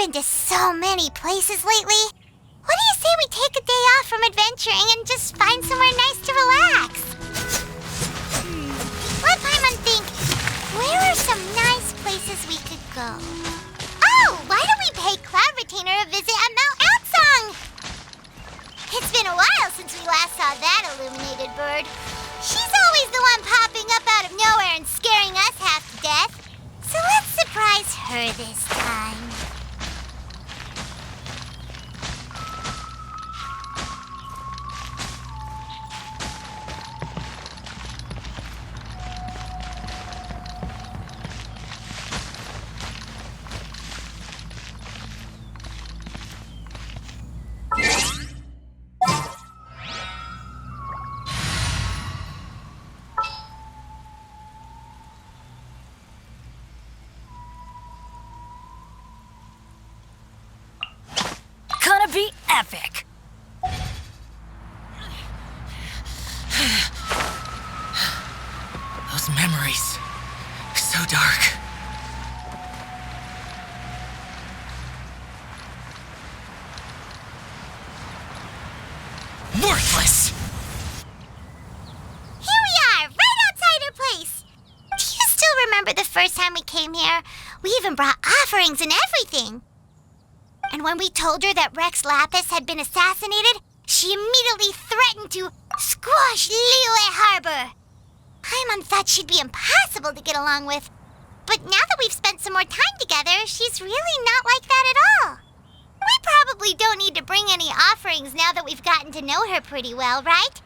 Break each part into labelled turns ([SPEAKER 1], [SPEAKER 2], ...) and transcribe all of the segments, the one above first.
[SPEAKER 1] been to so many places lately. What do you say we take a day off from adventuring and just find somewhere nice to relax? Let Paimon think. Where are some nice places we could go? Oh, why don't we pay Cloud Retainer a visit at Mount Aksong? It's been a while since we last saw that illuminated bird. She's always the one popping up out of nowhere and scaring us half to death. So let's surprise her this time.
[SPEAKER 2] Gonna be epic.
[SPEAKER 3] Those memories. So dark. Worthless!
[SPEAKER 1] Here we are, right outside her place. Do you still remember the first time we came here? We even brought offerings and everything. And when we told her that Rex Lapis had been assassinated, she immediately threatened to squash Liyue Harbor. Paimon thought she'd be impossible to get along with. But now that we've spent some more time together, she's really not like that at all. We probably don't need to bring any offerings now that we've gotten to know her pretty well, right?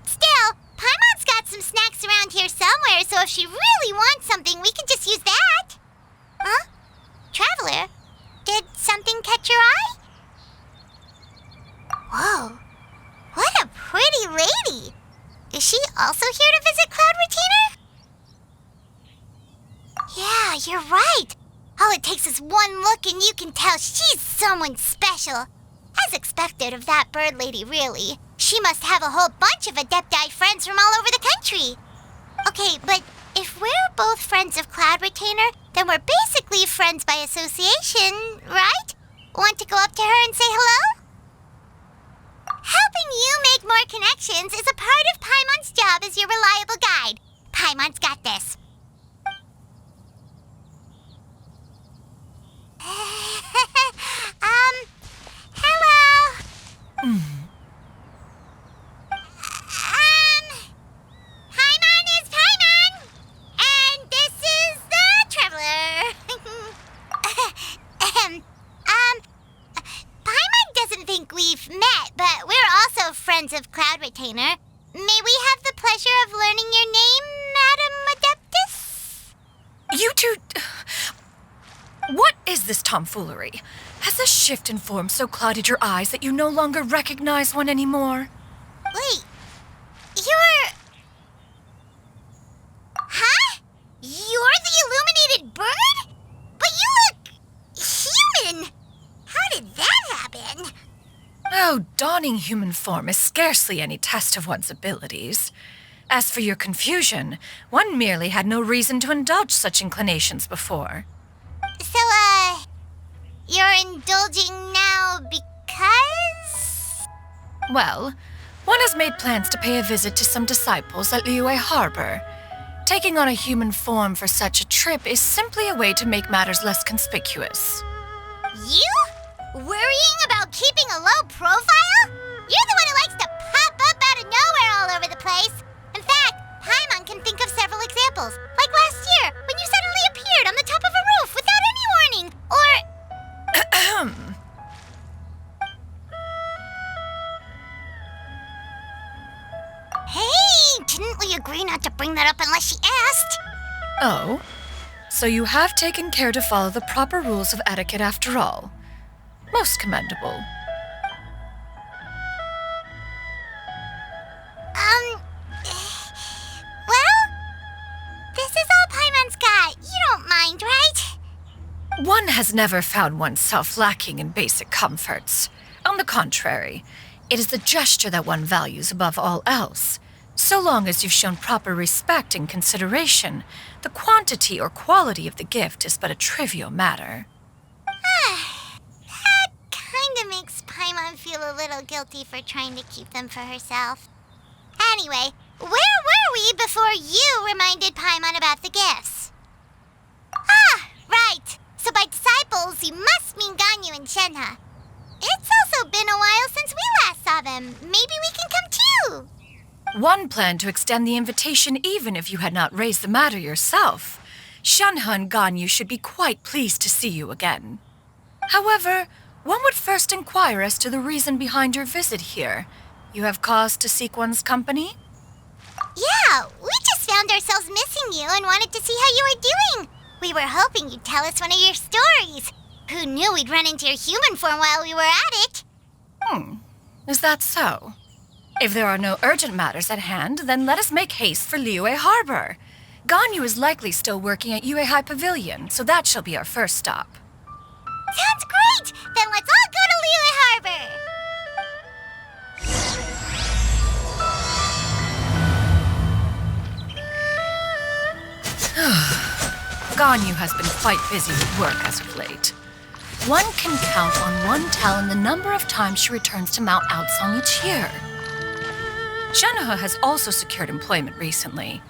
[SPEAKER 1] Still, Paimon's got some snacks around here somewhere, so if she really wants something, we can just use that. Huh? Traveler? Did something catch your eye? Whoa, what a pretty lady. Is she also here to visit Cloud Retainer? Yeah, you're right. All it takes is one look and you can tell she's someone special. As expected of that bird lady, really. She must have a whole bunch of Adepti friends from all over the country. Okay, but if we're both friends of Cloud Retainer, then we're basically friends by association, right? Want to go up to her and say hello? Helping you make more connections is a part of Paimon's job as your reliable guide. Paimon's got this. Hello? Paimon is Paimon! And this is the Traveler. Paimon doesn't think we've met, but we're also friends of Cloud Retainer. May we have the pleasure of learning your name, Madam Adeptus?
[SPEAKER 2] You two... What is this tomfoolery? Has this shift in form so clouded your eyes that you no longer recognize one anymore?
[SPEAKER 1] Wait, you're... Huh? You're the illuminated bird? But you look... human! How did that happen?
[SPEAKER 2] Oh, donning human form is scarcely any test of one's abilities. As for your confusion, one merely had no reason to indulge such inclinations before.
[SPEAKER 1] So, you're indulging now because?
[SPEAKER 2] Well, one has made plans to pay a visit to some disciples at Liyue Harbor. Taking on a human form for such a trip is simply a way to make matters less conspicuous.
[SPEAKER 1] You? Worrying about keeping a low profile? You're the one who likes to pop up out of nowhere all over the place. In fact, Paimon can think of several examples. Like last year, when you suddenly appeared on the top of a roof without any warning. Or... Hey, didn't we agree not to bring that up unless she asked?
[SPEAKER 2] Oh? So you have taken care to follow the proper rules of etiquette after all. Most commendable.
[SPEAKER 1] Well, this is all Paimon's got. You don't mind, right?
[SPEAKER 2] One has never found oneself lacking in basic comforts. On the contrary, it is the gesture that one values above all else. So long as you've shown proper respect and consideration, the quantity or quality of the gift is but a trivial matter.
[SPEAKER 1] feel a little guilty for trying to keep them for herself. Anyway, where were we before you reminded Paimon about the gifts? Ah, right. So by disciples, you must mean Ganyu and Shenhe. It's also been a while since we last saw them. Maybe we can come too.
[SPEAKER 2] One planned to extend the invitation even if you had not raised the matter yourself. Shenhe and Ganyu should be quite pleased to see you again. However, one would first inquire as to the reason behind your visit here. You have cause to seek one's company?
[SPEAKER 1] Yeah, we just found ourselves missing you and wanted to see how you were doing. We were hoping you'd tell us one of your stories. Who knew we'd run into your human form while we were at it?
[SPEAKER 2] Is that so? If there are no urgent matters at hand, then let us make haste for Liyue Harbor. Ganyu is likely still working at Yuehai Pavilion, so that shall be our first stop.
[SPEAKER 1] Sounds great! Then let's all go to Liyue Harbor!
[SPEAKER 2] Ganyu has been quite busy with work as of late. One can count on one talon the number of times she returns to Mount Aocang each year. Shenhe has also secured employment recently.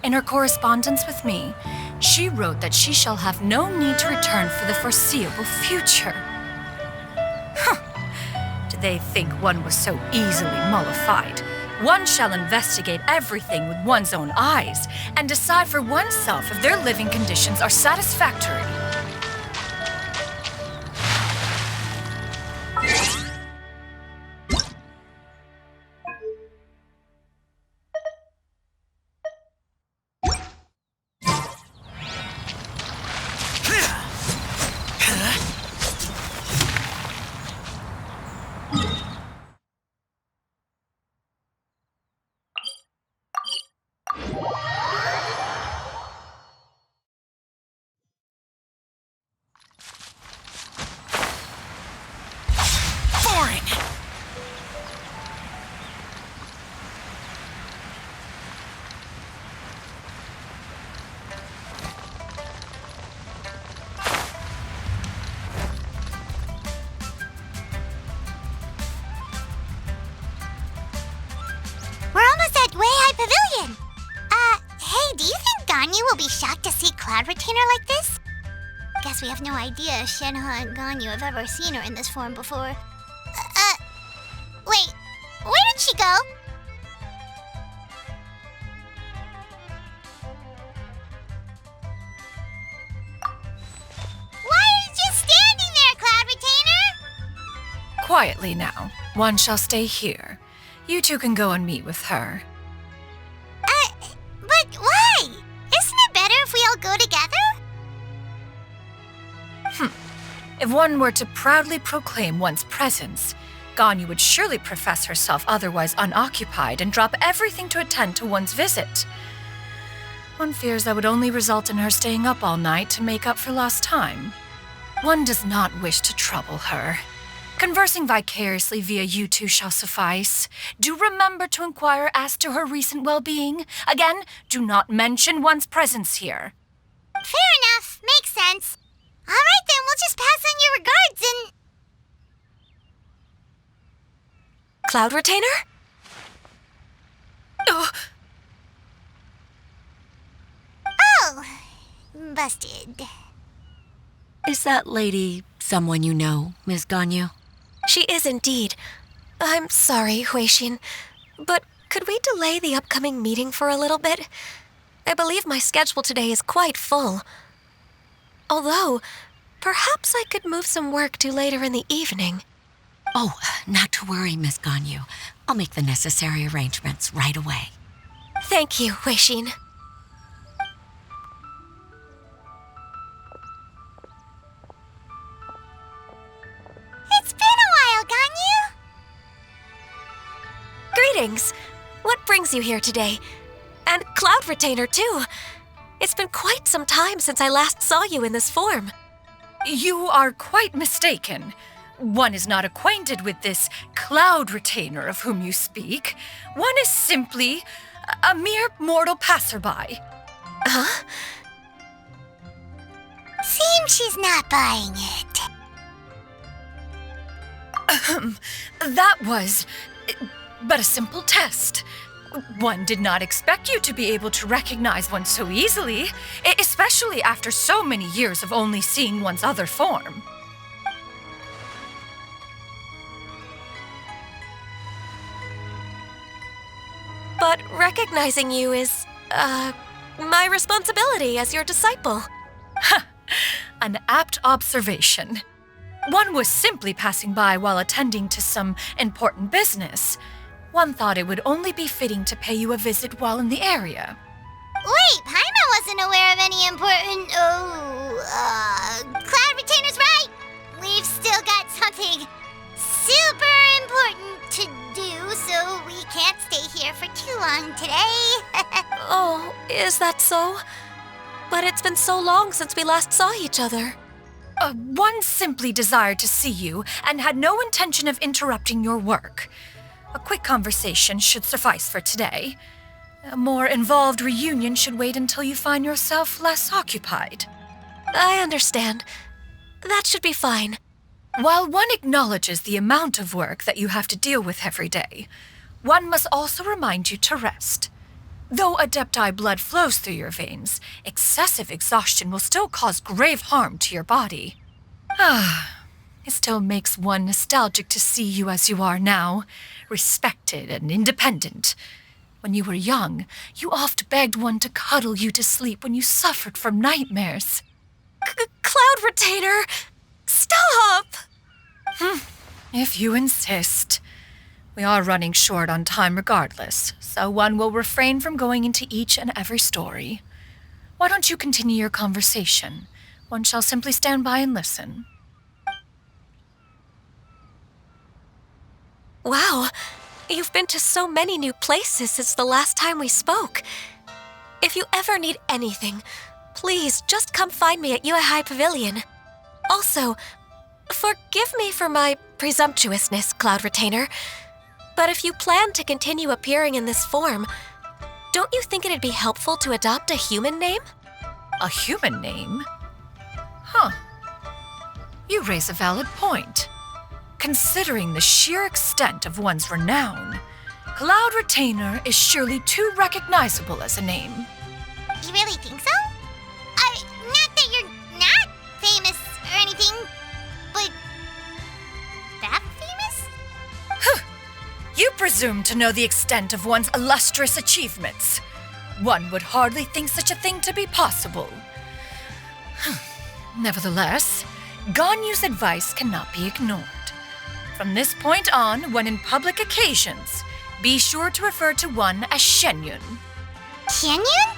[SPEAKER 2] In her correspondence with me, she wrote that she shall have no need to return for the foreseeable future. Did they think one was so easily mollified? One shall investigate everything with one's own eyes and decide for oneself if their living conditions are satisfactory.
[SPEAKER 1] We're almost at Weihai Pavilion. Hey, do you think Ganyu will be shocked to see Cloud Retainer like this? Guess we have no idea if Shenhe and Ganyu have ever seen her in this form before. Wait, where did she go? Why are you just standing there, Cloud Retainer?
[SPEAKER 2] Quietly now. One shall stay here. You two can go and meet with her.
[SPEAKER 1] But why? Isn't it better if we all go together?
[SPEAKER 2] If one were to proudly proclaim one's presence, Ganyu would surely profess herself otherwise unoccupied and drop everything to attend to one's visit. One fears that would only result in her staying up all night to make up for lost time. One does not wish to trouble her. Conversing vicariously via you two shall suffice. Do remember to inquire as to her recent well-being. Again, do not mention one's presence here.
[SPEAKER 1] Fair enough. Makes sense. All right, then. We'll just pass on your regards and...
[SPEAKER 4] Cloud Retainer?
[SPEAKER 1] Oh, busted.
[SPEAKER 5] Is that lady someone you know, Miss Ganyu?
[SPEAKER 4] She is indeed. I'm sorry, Huixin, but could we delay the upcoming meeting for a little bit? I believe my schedule today is quite full. Although, perhaps I could move some work to later in the evening.
[SPEAKER 5] Oh, not to worry, Miss Ganyu. I'll make the necessary arrangements right away.
[SPEAKER 4] Thank you, Huixin.
[SPEAKER 1] It's been a while, Ganyu.
[SPEAKER 4] Greetings. What brings you here today? And Cloud Retainer, too. It's been quite some time since I last saw you in this form.
[SPEAKER 2] You are quite mistaken. One is not acquainted with this Cloud Retainer of whom you speak. One is simply a mere mortal passerby.
[SPEAKER 4] Huh?
[SPEAKER 1] Seems she's not buying it.
[SPEAKER 2] That was but a simple test. One did not expect you to be able to recognize one so easily, especially after so many years of only seeing one's other form.
[SPEAKER 4] But recognizing you is, my responsibility as your disciple.
[SPEAKER 2] An apt observation. One was simply passing by while attending to some important business. One thought it would only be fitting to pay you a visit while in the area.
[SPEAKER 1] Wait, Paimon wasn't aware of any important... Cloud Retainer's right! We've still got something super important to do, so we can't stay here for too long today.
[SPEAKER 4] Oh, is that so? But it's been so long since we last saw each other.
[SPEAKER 2] One simply desired to see you and had no intention of interrupting your work. A quick conversation should suffice for today. A more involved reunion should wait until you find yourself less occupied.
[SPEAKER 4] I understand. That should be fine.
[SPEAKER 2] While one acknowledges the amount of work that you have to deal with every day, one must also remind you to rest. Though Adepti blood flows through your veins, excessive exhaustion will still cause grave harm to your body. It still makes one nostalgic to see you as you are now, respected and independent. When you were young, you oft begged one to cuddle you to sleep when you suffered from nightmares.
[SPEAKER 4] Cloud Retainer! Stop!
[SPEAKER 2] If you insist. We are running short on time regardless, so one will refrain from going into each and every story. Why don't you continue your conversation? One shall simply stand by and listen.
[SPEAKER 4] Wow, you've been to so many new places since the last time we spoke. If you ever need anything, please just come find me at Yuehai Pavilion. Also, forgive me for my presumptuousness, Cloud Retainer, but if you plan to continue appearing in this form, don't you think it'd be helpful to adopt a human name?
[SPEAKER 2] A human name? You raise a valid point. Considering the sheer extent of one's renown, Cloud Retainer is surely too recognizable as a name.
[SPEAKER 1] You really think so? Not that you're not famous or anything, but that famous?
[SPEAKER 2] You presume to know the extent of one's illustrious achievements. One would hardly think such a thing to be possible. Nevertheless, Ganyu's advice cannot be ignored. From this point on, when in public occasions, be sure to refer to one as Xianyun.
[SPEAKER 1] Xianyun?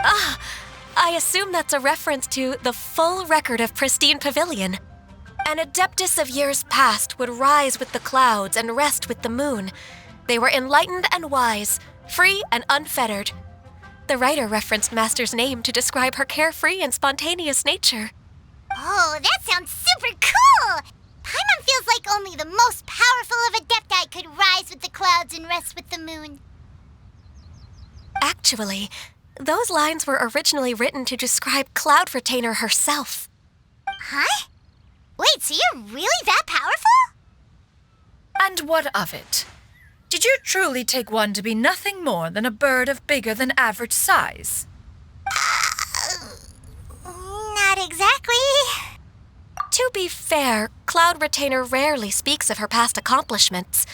[SPEAKER 4] I assume that's a reference to the full record of Pristine Pavilion. An adeptus of years past would rise with the clouds and rest with the moon. They were enlightened and wise, free and unfettered. The writer referenced Master's name to describe her carefree and spontaneous nature.
[SPEAKER 1] Oh, that sounds super cool! Paimon feels like only the most powerful of Adepti could rise with the clouds and rest with the moon.
[SPEAKER 4] Actually, those lines were originally written to describe Cloud Retainer herself.
[SPEAKER 1] Huh? Wait, so you're really that powerful?
[SPEAKER 2] And what of it? Did you truly take one to be nothing more than a bird of bigger than average size?
[SPEAKER 1] Not exactly.
[SPEAKER 4] To be fair, Cloud Retainer rarely speaks of her past accomplishments.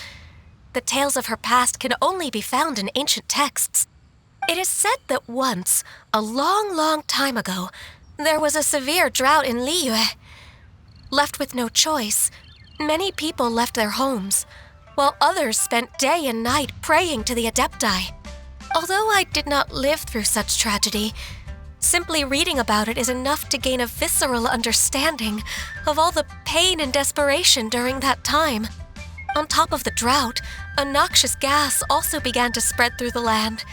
[SPEAKER 4] The tales of her past can only be found in ancient texts. It is said that once, a long, long time ago, there was a severe drought in Liyue. Left with no choice, many people left their homes, while others spent day and night praying to the Adepti. Although I did not live through such tragedy, simply reading about it is enough to gain a visceral understanding of all the pain and desperation during that time. On top of the drought, a noxious gas also began to spread through the land.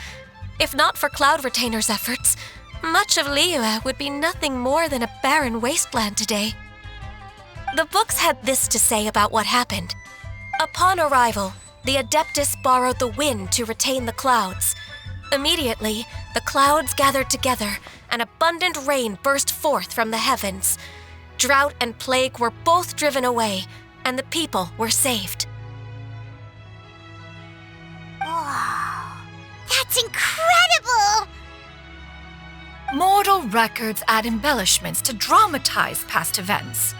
[SPEAKER 4] If not for Cloud Retainer's efforts, much of Liyue would be nothing more than a barren wasteland today. The books had this to say about what happened. Upon arrival, the Adeptus borrowed the wind to retain the clouds. Immediately, the clouds gathered together, and abundant rain burst forth from the heavens. Drought and plague were both driven away, and the people were saved.
[SPEAKER 1] Wow, that's incredible!
[SPEAKER 2] Mortal records add embellishments to dramatize past events.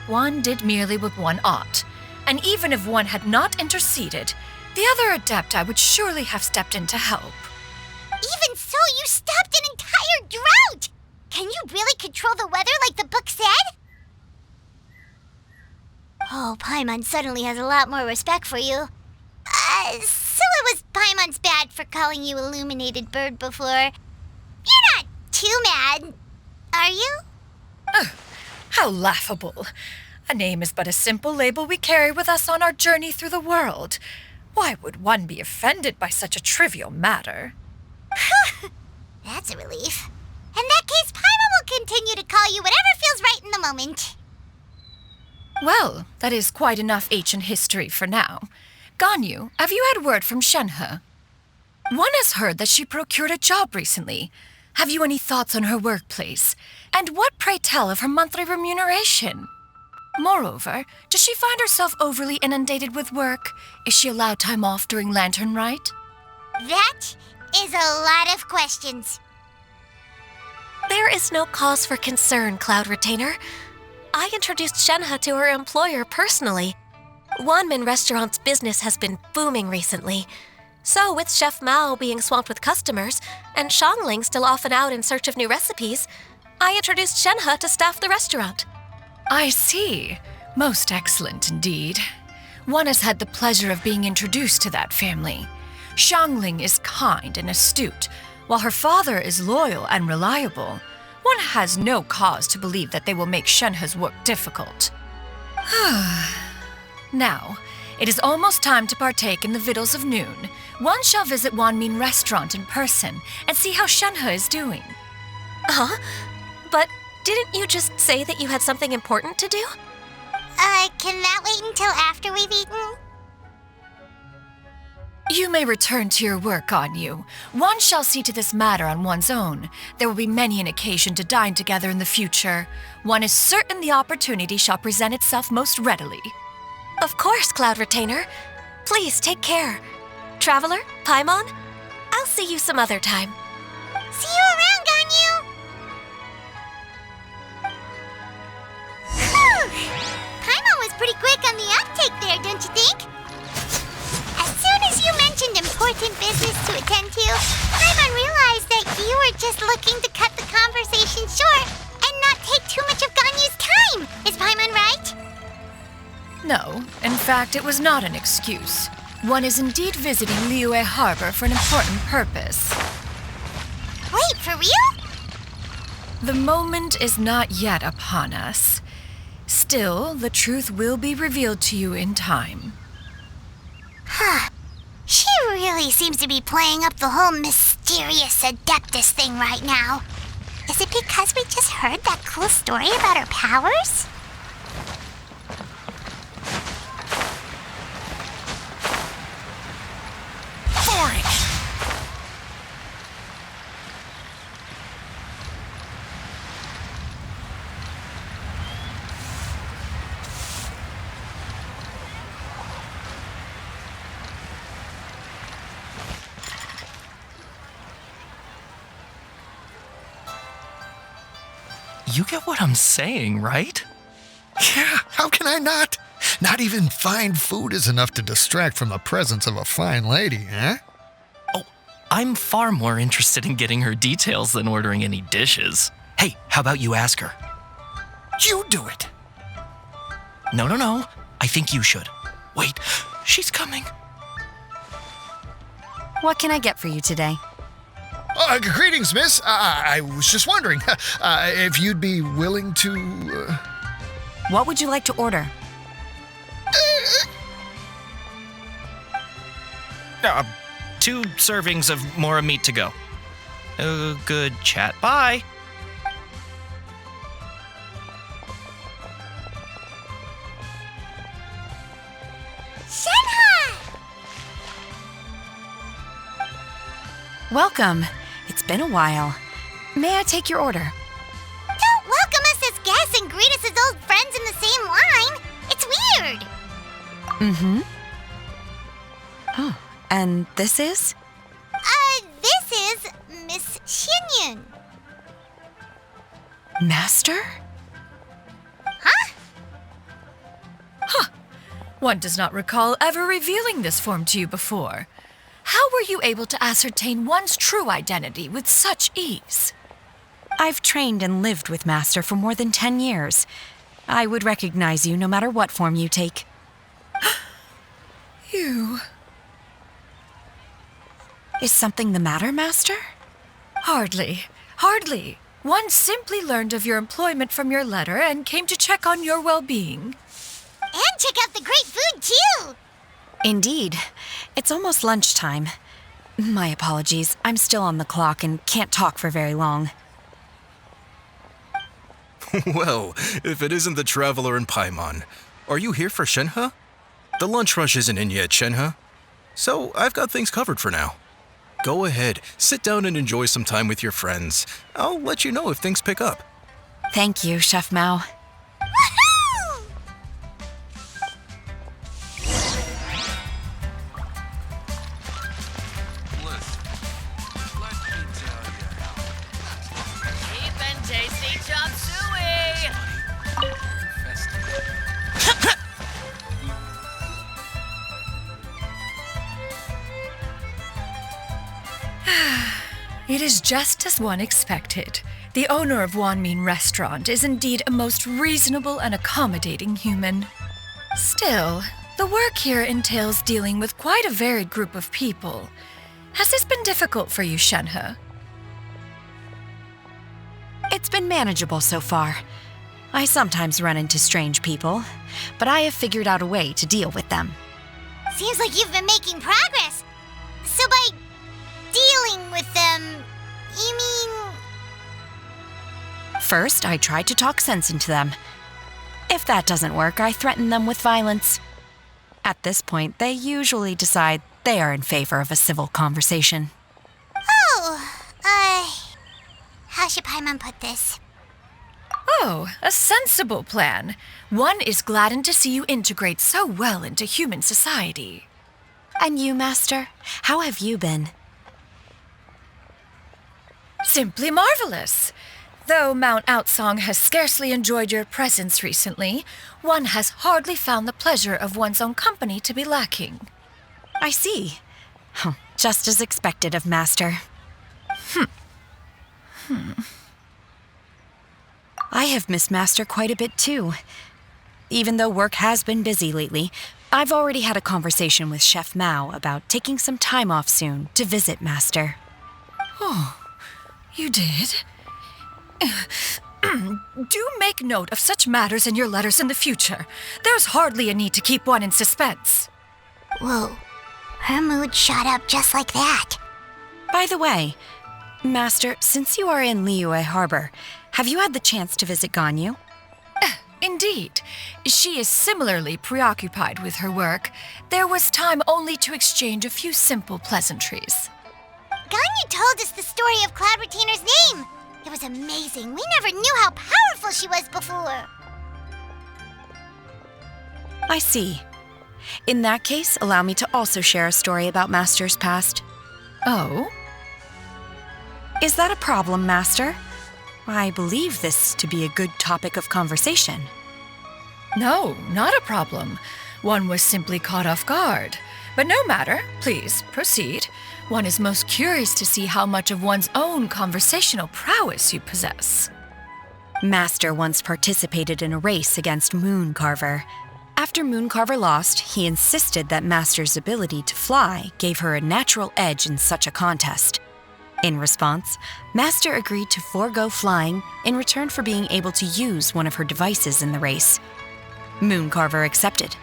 [SPEAKER 2] One did merely what one ought, and even if one had not interceded, the other adepti would surely have stepped in to help.
[SPEAKER 1] Even so, you stopped an entire drought! Can you really control the weather like the book said? Oh, Paimon suddenly has a lot more respect for you. So it was Paimon's bad for calling you Illuminated Bird before. You're not too mad, are you?
[SPEAKER 2] How laughable. A name is but a simple label we carry with us on our journey through the world. Why would one be offended by such a trivial matter?
[SPEAKER 1] That's a relief. In that case, Paimon will continue to call you whatever feels right in the moment.
[SPEAKER 2] Well, that is quite enough ancient history for now. Ganyu, have you had word from Shenhe? One has heard that she procured a job recently. Have you any thoughts on her workplace? And what, pray tell, of her monthly remuneration? Moreover, does she find herself overly inundated with work? Is she allowed time off during Lantern Rite?
[SPEAKER 1] That is a lot of questions.
[SPEAKER 4] There is no cause for concern, Cloud Retainer. I introduced Shenhe to her employer personally. Wanmin Restaurant's business has been booming recently. So, with Chef Mao being swamped with customers, and Xiangling still off and out in search of new recipes, I introduced Shenhe to staff the restaurant.
[SPEAKER 2] I see. Most excellent indeed. One has had the pleasure of being introduced to that family. Xiangling is kind and astute, while her father is loyal and reliable. One has no cause to believe that they will make Shenhe's work difficult. Now, it is almost time to partake in the victuals of noon. One shall visit Wanmin Restaurant in person and see how Shenhe is doing.
[SPEAKER 4] Huh? But didn't you just say that you had something important to do?
[SPEAKER 1] Can that wait until after we've eaten?
[SPEAKER 2] You may return to your work, Ganyu. One shall see to this matter on one's own. There will be many an occasion to dine together in the future. One is certain the opportunity shall present itself most readily.
[SPEAKER 4] Of course, Cloud Retainer. Please take care. Traveler, Paimon, I'll see you some other time.
[SPEAKER 1] See you around, Ganyu! Whew! Paimon was pretty quick on the uptake there, don't you think? As soon as you mentioned important business to attend to, Paimon realized that you were just looking to cut the conversation short and not take too much of Ganyu's time. Is Paimon right?
[SPEAKER 2] No, in fact, it was not an excuse. One is indeed visiting Liyue Harbor for an important purpose.
[SPEAKER 1] Wait, for real?
[SPEAKER 2] The moment is not yet upon us. Still, the truth will be revealed to you in time.
[SPEAKER 1] Huh. She really seems to be playing up the whole mysterious Adeptus thing right now. Is it because we just heard that cool story about her powers?
[SPEAKER 3] You get what I'm saying, right?
[SPEAKER 6] Yeah, how can I not? Not even fine food is enough to distract from the presence of a fine lady, eh?
[SPEAKER 3] Oh, I'm far more interested in getting her details than ordering any dishes. Hey, how about you ask her?
[SPEAKER 6] You do it.
[SPEAKER 3] No. I think you should. Wait, she's coming.
[SPEAKER 7] What can I get for you today?
[SPEAKER 6] Greetings, miss. I was just wondering if you'd be willing to...
[SPEAKER 7] What would you like to order?
[SPEAKER 3] 2 servings of more meat to go. Good chat. Bye.
[SPEAKER 1] Shenhe!
[SPEAKER 7] Welcome. It's been a while. May I take your order?
[SPEAKER 1] Don't welcome us as guests and greet us as old
[SPEAKER 7] Mm-hmm. Oh, and this is?
[SPEAKER 1] This is Miss Xianyun.
[SPEAKER 7] Master?
[SPEAKER 2] One does not recall ever revealing this form to you before. How were you able to ascertain one's true identity with such ease?
[SPEAKER 7] I've trained and lived with Master for more than 10 years. I would recognize you no matter what form you take.
[SPEAKER 2] You...
[SPEAKER 7] Is something the matter, Master?
[SPEAKER 2] Hardly. Hardly. One simply learned of your employment from your letter and came to check on your well-being.
[SPEAKER 1] And check out the great food, too!
[SPEAKER 7] Indeed. It's almost lunchtime. My apologies. I'm still on the clock and can't talk for very long.
[SPEAKER 8] Well, if it isn't the traveler in Paimon, are you here for Shenhe? The lunch rush isn't in yet, Shenhe. So I've got things covered for now. Go ahead, sit down and enjoy some time with your friends. I'll let you know if things pick up.
[SPEAKER 7] Thank you, Chef Mao.
[SPEAKER 1] Woohoo!
[SPEAKER 2] Cheap and tasty chop suey! It is just as one expected. The owner of Wanmin Restaurant is indeed a most reasonable and accommodating human. Still, the work here entails dealing with quite a varied group of people. Has this been difficult for you, Shenhe?
[SPEAKER 7] It's been manageable so far. I sometimes run into strange people, but I have figured out a way to deal with them.
[SPEAKER 1] Seems like you've been making progress. So by dealing with them, you mean...
[SPEAKER 7] First, I try to talk sense into them. If that doesn't work, I threaten them with violence. At this point, they usually decide they are in favor of a civil conversation.
[SPEAKER 1] How should Paimon put this?
[SPEAKER 2] Oh, a sensible plan. One is gladdened to see you integrate so well into human society.
[SPEAKER 7] And you, Master? How have you been?
[SPEAKER 2] Simply marvelous. Though Mount Outsong has scarcely enjoyed your presence recently, one has hardly found the pleasure of one's own company to be lacking.
[SPEAKER 7] I see. Just as expected of Master. I have missed Master quite a bit too. Even though work has been busy lately, I've already had a conversation with Chef Mao about taking some time off soon to visit Master.
[SPEAKER 2] Oh, you did? Do make note of such matters in your letters in the future. There's hardly a need to keep one in suspense.
[SPEAKER 1] Whoa, her mood shot up just like that.
[SPEAKER 7] By the way, Master, since you are in Liyue Harbor, have you had the chance to visit Ganyu?
[SPEAKER 2] Indeed. She is similarly preoccupied with her work. There was time only to exchange a few simple pleasantries.
[SPEAKER 1] Ganyu told us the story of Cloud Retainer's name. It was amazing. We never knew how powerful she was before.
[SPEAKER 7] I see. In that case, allow me to also share a story about Master's past.
[SPEAKER 2] Oh?
[SPEAKER 7] Is that a problem, Master? I believe this to be a good topic of conversation.
[SPEAKER 2] No, not a problem. One was simply caught off guard. But no matter. Please, proceed. One is most curious to see how much of one's own conversational prowess you possess.
[SPEAKER 7] Master once participated in a race against Mooncarver. After Mooncarver lost, he insisted that Master's ability to fly gave her a natural edge in such a contest. In response, Master agreed to forego flying in return for being able to use one of her devices in the race. Mooncarver accepted,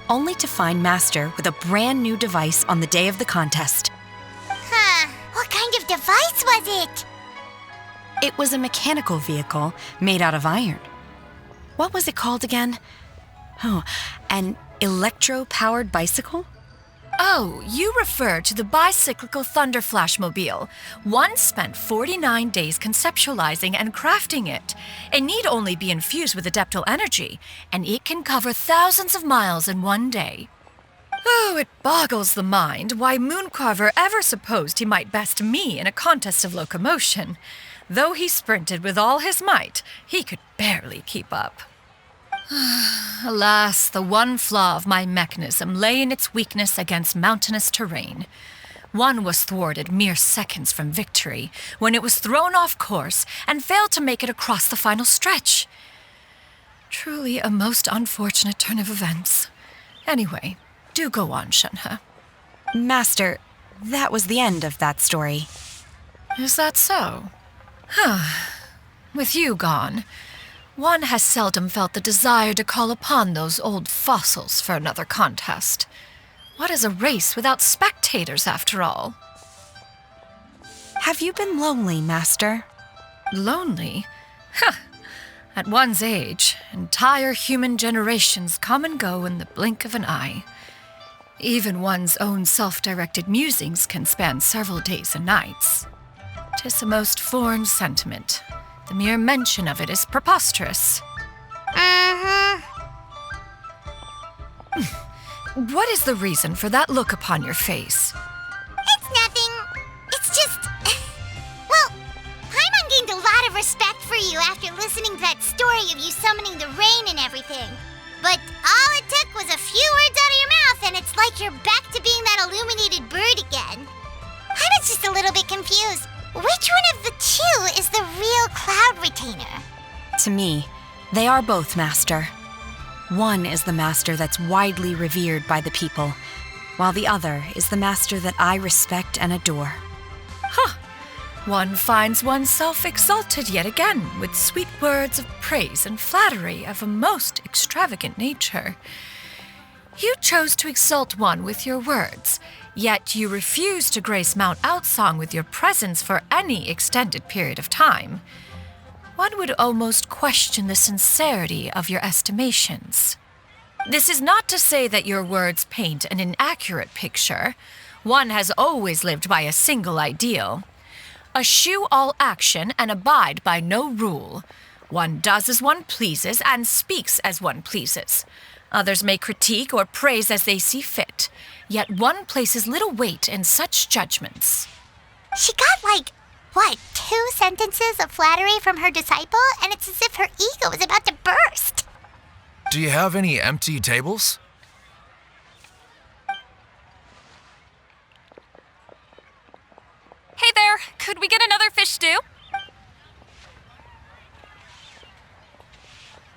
[SPEAKER 7] only to find Master with a brand new device on the day of the contest.
[SPEAKER 1] What kind of device was it?
[SPEAKER 7] It was a mechanical vehicle made out of iron. What was it called again? Oh, an electro-powered bicycle?
[SPEAKER 2] Oh, you refer to the bicyclical Thunder Flashmobile. One spent 49 days conceptualizing and crafting it. It need only be infused with adeptal energy, and it can cover thousands of miles in one day. Oh, it boggles the mind why Mooncarver ever supposed he might best me in a contest of locomotion. Though he sprinted with all his might, he could barely keep up. Alas, the one flaw of my mechanism lay in its weakness against mountainous terrain. One was thwarted mere seconds from victory, when it was thrown off course and failed to make it across the final stretch. Truly a most unfortunate turn of events. Anyway, do go on, Shenhe.
[SPEAKER 7] Master, that was the end of that story.
[SPEAKER 2] Is that so? With you gone, one has seldom felt the desire to call upon those old fossils for another contest. What is a race without spectators, after all?
[SPEAKER 7] Have you been lonely, Master?
[SPEAKER 2] Lonely? At one's age, entire human generations come and go in the blink of an eye. Even one's own self-directed musings can span several days and nights. 'Tis a most foreign sentiment. The mere mention of it is preposterous. What is the reason for that look upon your face?
[SPEAKER 1] It's nothing. It's just... Well, Paimon gained a lot of respect for you after listening to that story of you summoning the rain and everything. But all it took was a few words out of your mouth and it's like you're back to being that illuminated bird again. Paimon's just a little bit confused. Which one of the two is the real cloud retainer?
[SPEAKER 7] To me, they are both, Master. One is the master that's widely revered by the people, while the other is the master that I respect and adore.
[SPEAKER 2] One finds oneself exalted yet again with sweet words of praise and flattery of a most extravagant nature. You chose to exalt one with your words, yet you refuse to grace Mount Outsong with your presence for any extended period of time. One would almost question the sincerity of your estimations. This is not to say that your words paint an inaccurate picture. One has always lived by a single ideal. Eschew all action and abide by no rule. One does as one pleases and speaks as one pleases. Others may critique or praise as they see fit, yet one places little weight in such judgments.
[SPEAKER 1] She got 2 sentences of flattery from her disciple, and it's as if her ego is about to burst.
[SPEAKER 9] Do you have any empty tables?
[SPEAKER 4] Hey there, could we get another fish stew?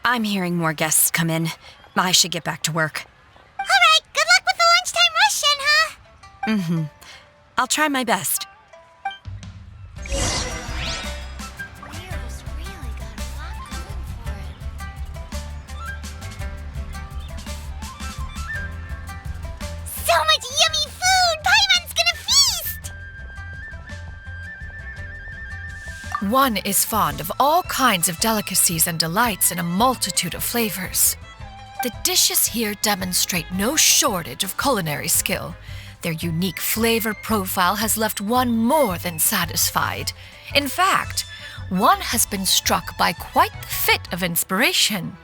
[SPEAKER 7] I'm hearing more guests come in. I should get back to work.
[SPEAKER 1] All right, good luck with the lunchtime rush, Shenhe.
[SPEAKER 7] I'll try my best.
[SPEAKER 1] Rio's really got a lot going for it. So much yummy food! Paimon's gonna feast!
[SPEAKER 2] One is fond of all kinds of delicacies and delights in a multitude of flavors. The dishes here demonstrate no shortage of culinary skill. Their unique flavor profile has left one more than satisfied. In fact, one has been struck by quite the fit of inspiration.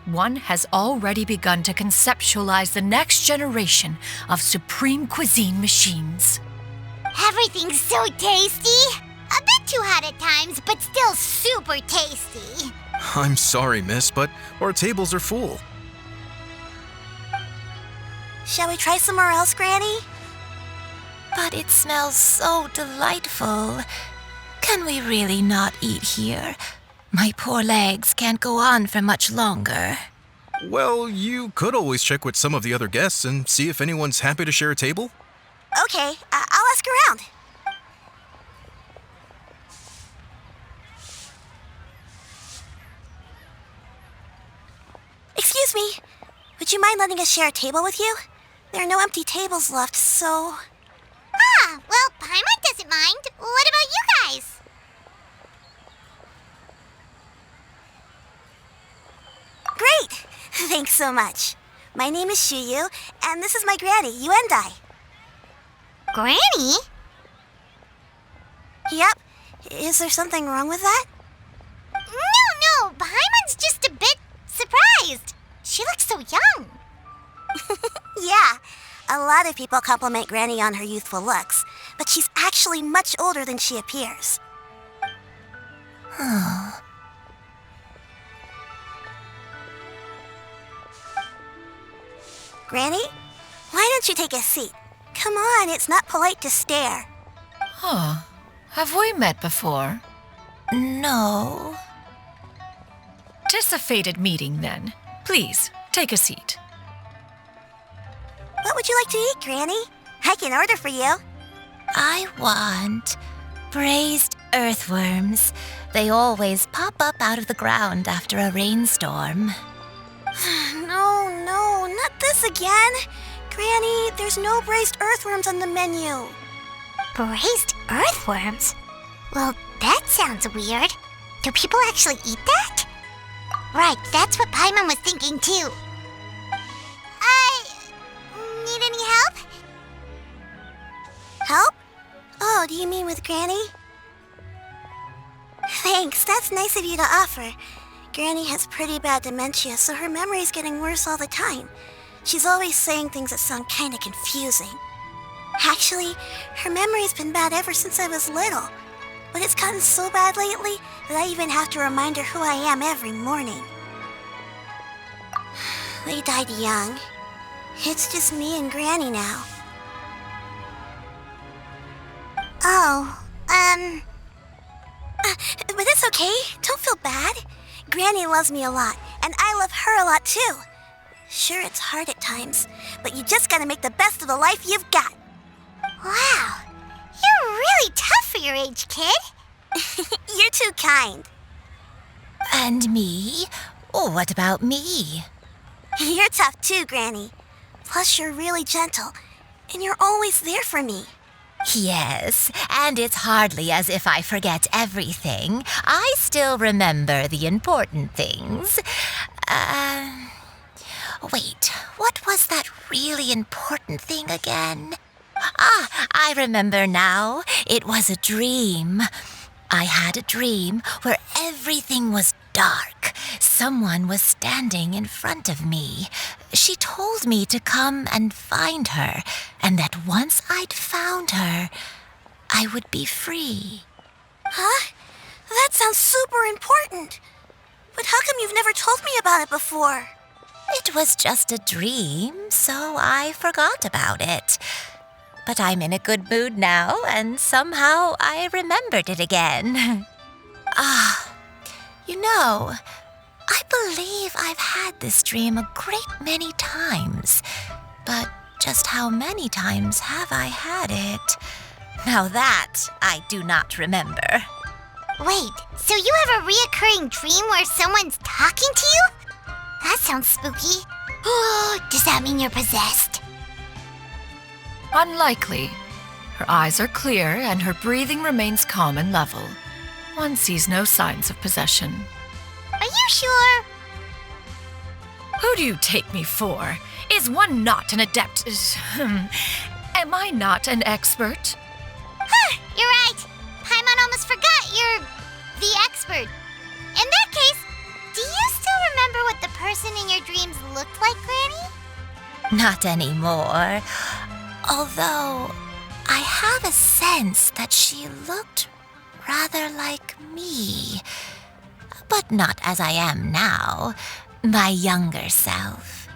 [SPEAKER 2] One has already begun to conceptualize the next generation of supreme cuisine machines.
[SPEAKER 1] Everything's so tasty! A bit too hot at times, but still super tasty.
[SPEAKER 8] I'm sorry, miss, but our tables are full.
[SPEAKER 1] Shall we try somewhere else, Granny?
[SPEAKER 10] But it smells so delightful. Can we really not eat here? My poor legs can't go on for much longer.
[SPEAKER 8] Well, you could always check with some of the other guests and see if anyone's happy to share a table.
[SPEAKER 1] Okay, I'll ask around. Excuse me, would you mind letting us share a table with you? There are no empty tables left, so... well, Paimon doesn't mind. What about you guys? Great! Thanks so much. My name is Xianyun, and this is my granny, Yuendai. Granny? Yep. Is there something wrong with that? No. Paimon's just a bit surprised. She looks so young. Yeah.
[SPEAKER 11] A lot of people compliment Granny on her youthful looks, but she's actually much older than she appears. Granny, why don't you take a seat? Come on, it's not polite to stare.
[SPEAKER 2] Huh. Have we met before?
[SPEAKER 10] No.
[SPEAKER 2] 'Tis a fated meeting, then. Please, take a seat.
[SPEAKER 11] What would you like to eat, Granny? I can order for you.
[SPEAKER 10] I want braised earthworms. They always pop up out of the ground after a rainstorm.
[SPEAKER 11] No, not this again. Granny, there's no braised earthworms on the menu.
[SPEAKER 1] Braised earthworms? Well, that sounds weird. Do people actually eat that? Right, that's what Paimon was thinking too. Need any help?
[SPEAKER 11] Help? Oh, do you mean with Granny? Thanks, that's nice of you to offer. Granny has pretty bad dementia, so her memory's getting worse all the time. She's always saying things that sound kinda confusing. Actually, her memory's been bad ever since I was little. But it's gotten so bad lately that I even have to remind her who I am every morning. They died young. It's just me and Granny now. But it's okay. Don't feel bad. Granny loves me a lot, and I love her a lot too. Sure, it's hard at times, but you just gotta make the best of the life you've got.
[SPEAKER 1] Wow, you're really tough for your age, kid.
[SPEAKER 11] You're too kind.
[SPEAKER 10] And me? Oh, what about me?
[SPEAKER 11] You're tough too, Granny. Plus, you're really gentle, and you're always there for me.
[SPEAKER 10] Yes, and it's hardly as if I forget everything. I still remember the important things. Wait, what was that really important thing again? I remember now. It was a dream. I had a dream where everything was dark. Someone was standing in front of me. She told me to come and find her, and that once I'd found her, I would be free.
[SPEAKER 11] Huh? That sounds super important. But how come you've never told me about it before?
[SPEAKER 10] It was just a dream, so I forgot about it. But I'm in a good mood now, and somehow I remembered it again. You know, I believe I've had this dream a great many times. But just how many times have I had it? Now that I do not remember.
[SPEAKER 1] Wait, so you have a reoccurring dream where someone's talking to you? That sounds spooky. Does that mean you're possessed?
[SPEAKER 2] Unlikely. Her eyes are clear and her breathing remains calm and level. One sees no signs of possession.
[SPEAKER 1] Are you sure?
[SPEAKER 2] Who do you take me for? Is one not an adept? Am I not an expert?
[SPEAKER 1] You're right. Paimon almost forgot you're the expert. In that case, do you still remember what the person in your dreams looked like, Granny?
[SPEAKER 10] Not anymore. Although, I have a sense that she looked rather like me. But not as I am now. My younger self.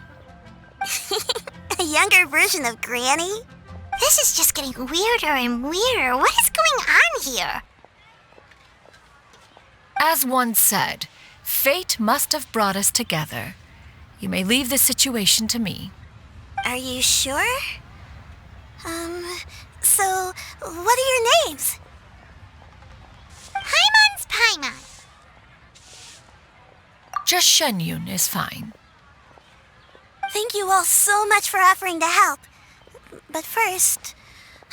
[SPEAKER 11] A younger version of Granny?
[SPEAKER 1] This is just getting weirder and weirder. What is going on here?
[SPEAKER 2] As one said, fate must have brought us together. You may leave the situation to me.
[SPEAKER 11] Are you sure? So, what are your names?
[SPEAKER 1] Paimon's Paimon.
[SPEAKER 2] Just Xianyun is fine.
[SPEAKER 11] Thank you all so much for offering to help. But first,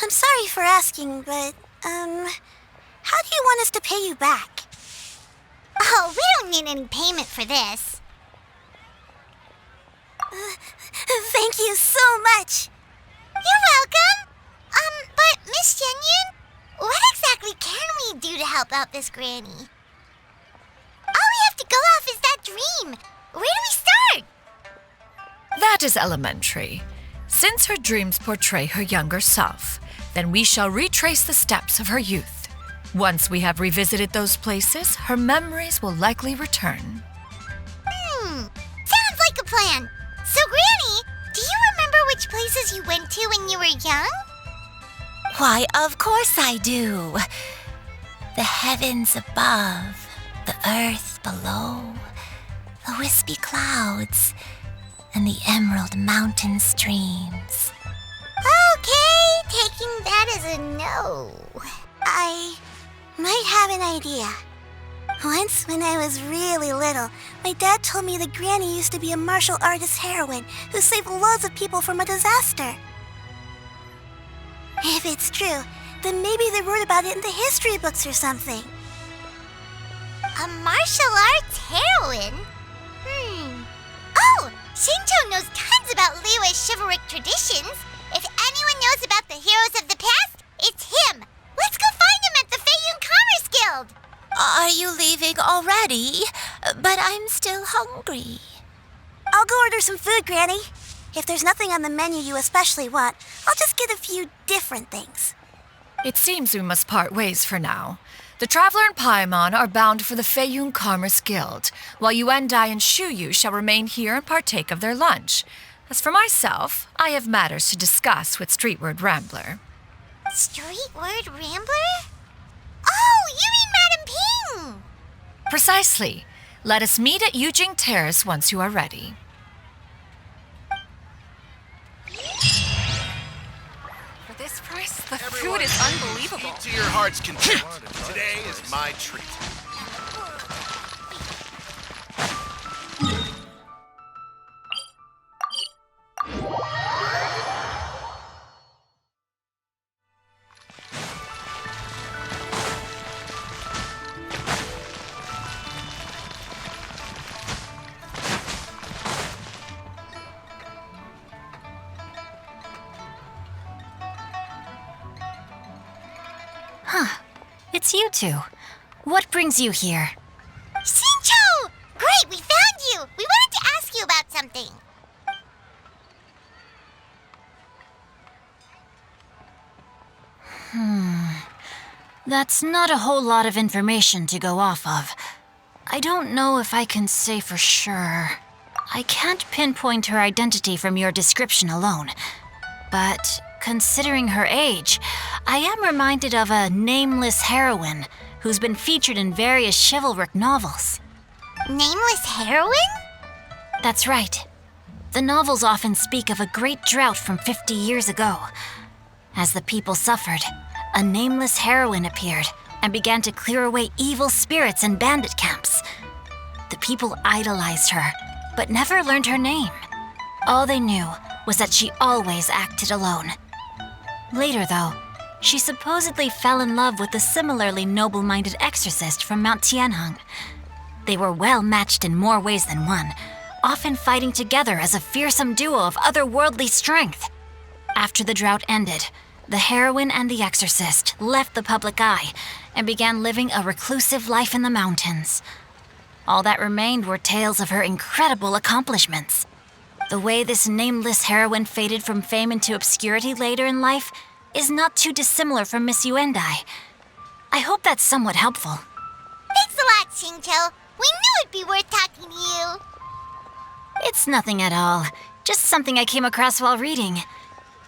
[SPEAKER 11] I'm sorry for asking, but, how do you want us to pay you back?
[SPEAKER 1] Oh, we don't need any payment for this.
[SPEAKER 11] Thank you so much.
[SPEAKER 1] You're welcome. But Miss Xianyun, what exactly can we do to help out this granny? All we have to go off is that dream. Where do we start?
[SPEAKER 2] That is elementary. Since her dreams portray her younger self, then we shall retrace the steps of her youth. Once we have revisited those places, her memories will likely return.
[SPEAKER 1] Sounds like a plan. So, Granny, do you remember which places you went to when you were young?
[SPEAKER 10] Why, of course I do. The heavens above, the earth below, the wispy clouds, and the emerald mountain streams.
[SPEAKER 1] Okay, taking that as a no.
[SPEAKER 11] I might have an idea. Once, when I was really little, my dad told me that Granny used to be a martial artist heroine who saved loads of people from a disaster. If it's true, then maybe they wrote about it in the history books or something.
[SPEAKER 1] A martial arts heroine? Oh, Shinto knows tons about Liyue's chivalric traditions. If anyone knows about the heroes of the past, it's him. Let's go find him at the Feiyun Commerce Guild.
[SPEAKER 10] Are you leaving already? But I'm still hungry.
[SPEAKER 11] I'll go order some food, Granny. If there's nothing on the menu you especially want, I'll just get a few different things.
[SPEAKER 2] It seems we must part ways for now. The Traveler and Paimon are bound for the Feiyun Commerce Guild, while Yuendai and Shuyu shall remain here and partake of their lunch. As for myself, I have matters to discuss with Streetward Rambler.
[SPEAKER 1] Streetward Rambler? Oh, you mean Madame Ping!
[SPEAKER 2] Precisely. Let us meet at Yujing Terrace once you are ready.
[SPEAKER 7] For this price, the food is unbelievable.
[SPEAKER 12] Eat to your heart's content. Today is my treat.
[SPEAKER 10] It's you two. What brings you here?
[SPEAKER 1] Shincho! Great, we found you! We wanted to ask you about something.
[SPEAKER 10] That's not a whole lot of information to go off of. I don't know if I can say for sure. I can't pinpoint her identity from your description alone. But considering her age, I am reminded of a nameless heroine who's been featured in various chivalric novels.
[SPEAKER 1] Nameless heroine?
[SPEAKER 10] That's right. The novels often speak of a great drought from 50 years ago. As the people suffered, a nameless heroine appeared and began to clear away evil spirits in bandit camps. The people idolized her, but never learned her name. All they knew was that she always acted alone. Later, though, she supposedly fell in love with a similarly noble-minded exorcist from Mount Tianheng. They were well matched in more ways than one, often fighting together as a fearsome duo of otherworldly strength. After the drought ended, the heroine and the exorcist left the public eye and began living a reclusive life in the mountains. All that remained were tales of her incredible accomplishments. The way this nameless heroine faded from fame into obscurity later in life is not too dissimilar from Miss Yuendai. I hope that's somewhat helpful.
[SPEAKER 1] Thanks a lot, Shincho. We knew it'd be worth talking to you.
[SPEAKER 10] It's nothing at all. Just something I came across while reading.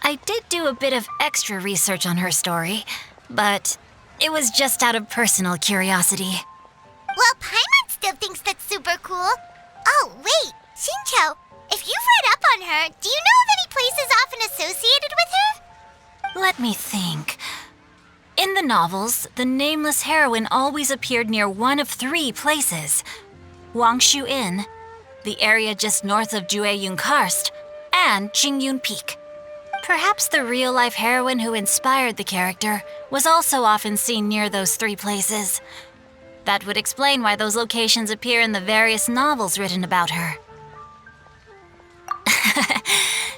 [SPEAKER 10] I did do a bit of extra research on her story, but it was just out of personal curiosity.
[SPEAKER 1] Well, Paimon still thinks that's super cool. Oh, wait, Shincho, if you've read up on her, do you know of any places often associated with her?
[SPEAKER 10] Let me think. In the novels, the nameless heroine always appeared near one of 3 places: Wangshu Inn, the area just north of Jueyun Karst, and Qingyun Peak. Perhaps the real-life heroine who inspired the character was also often seen near those 3 places. That would explain why those locations appear in the various novels written about her.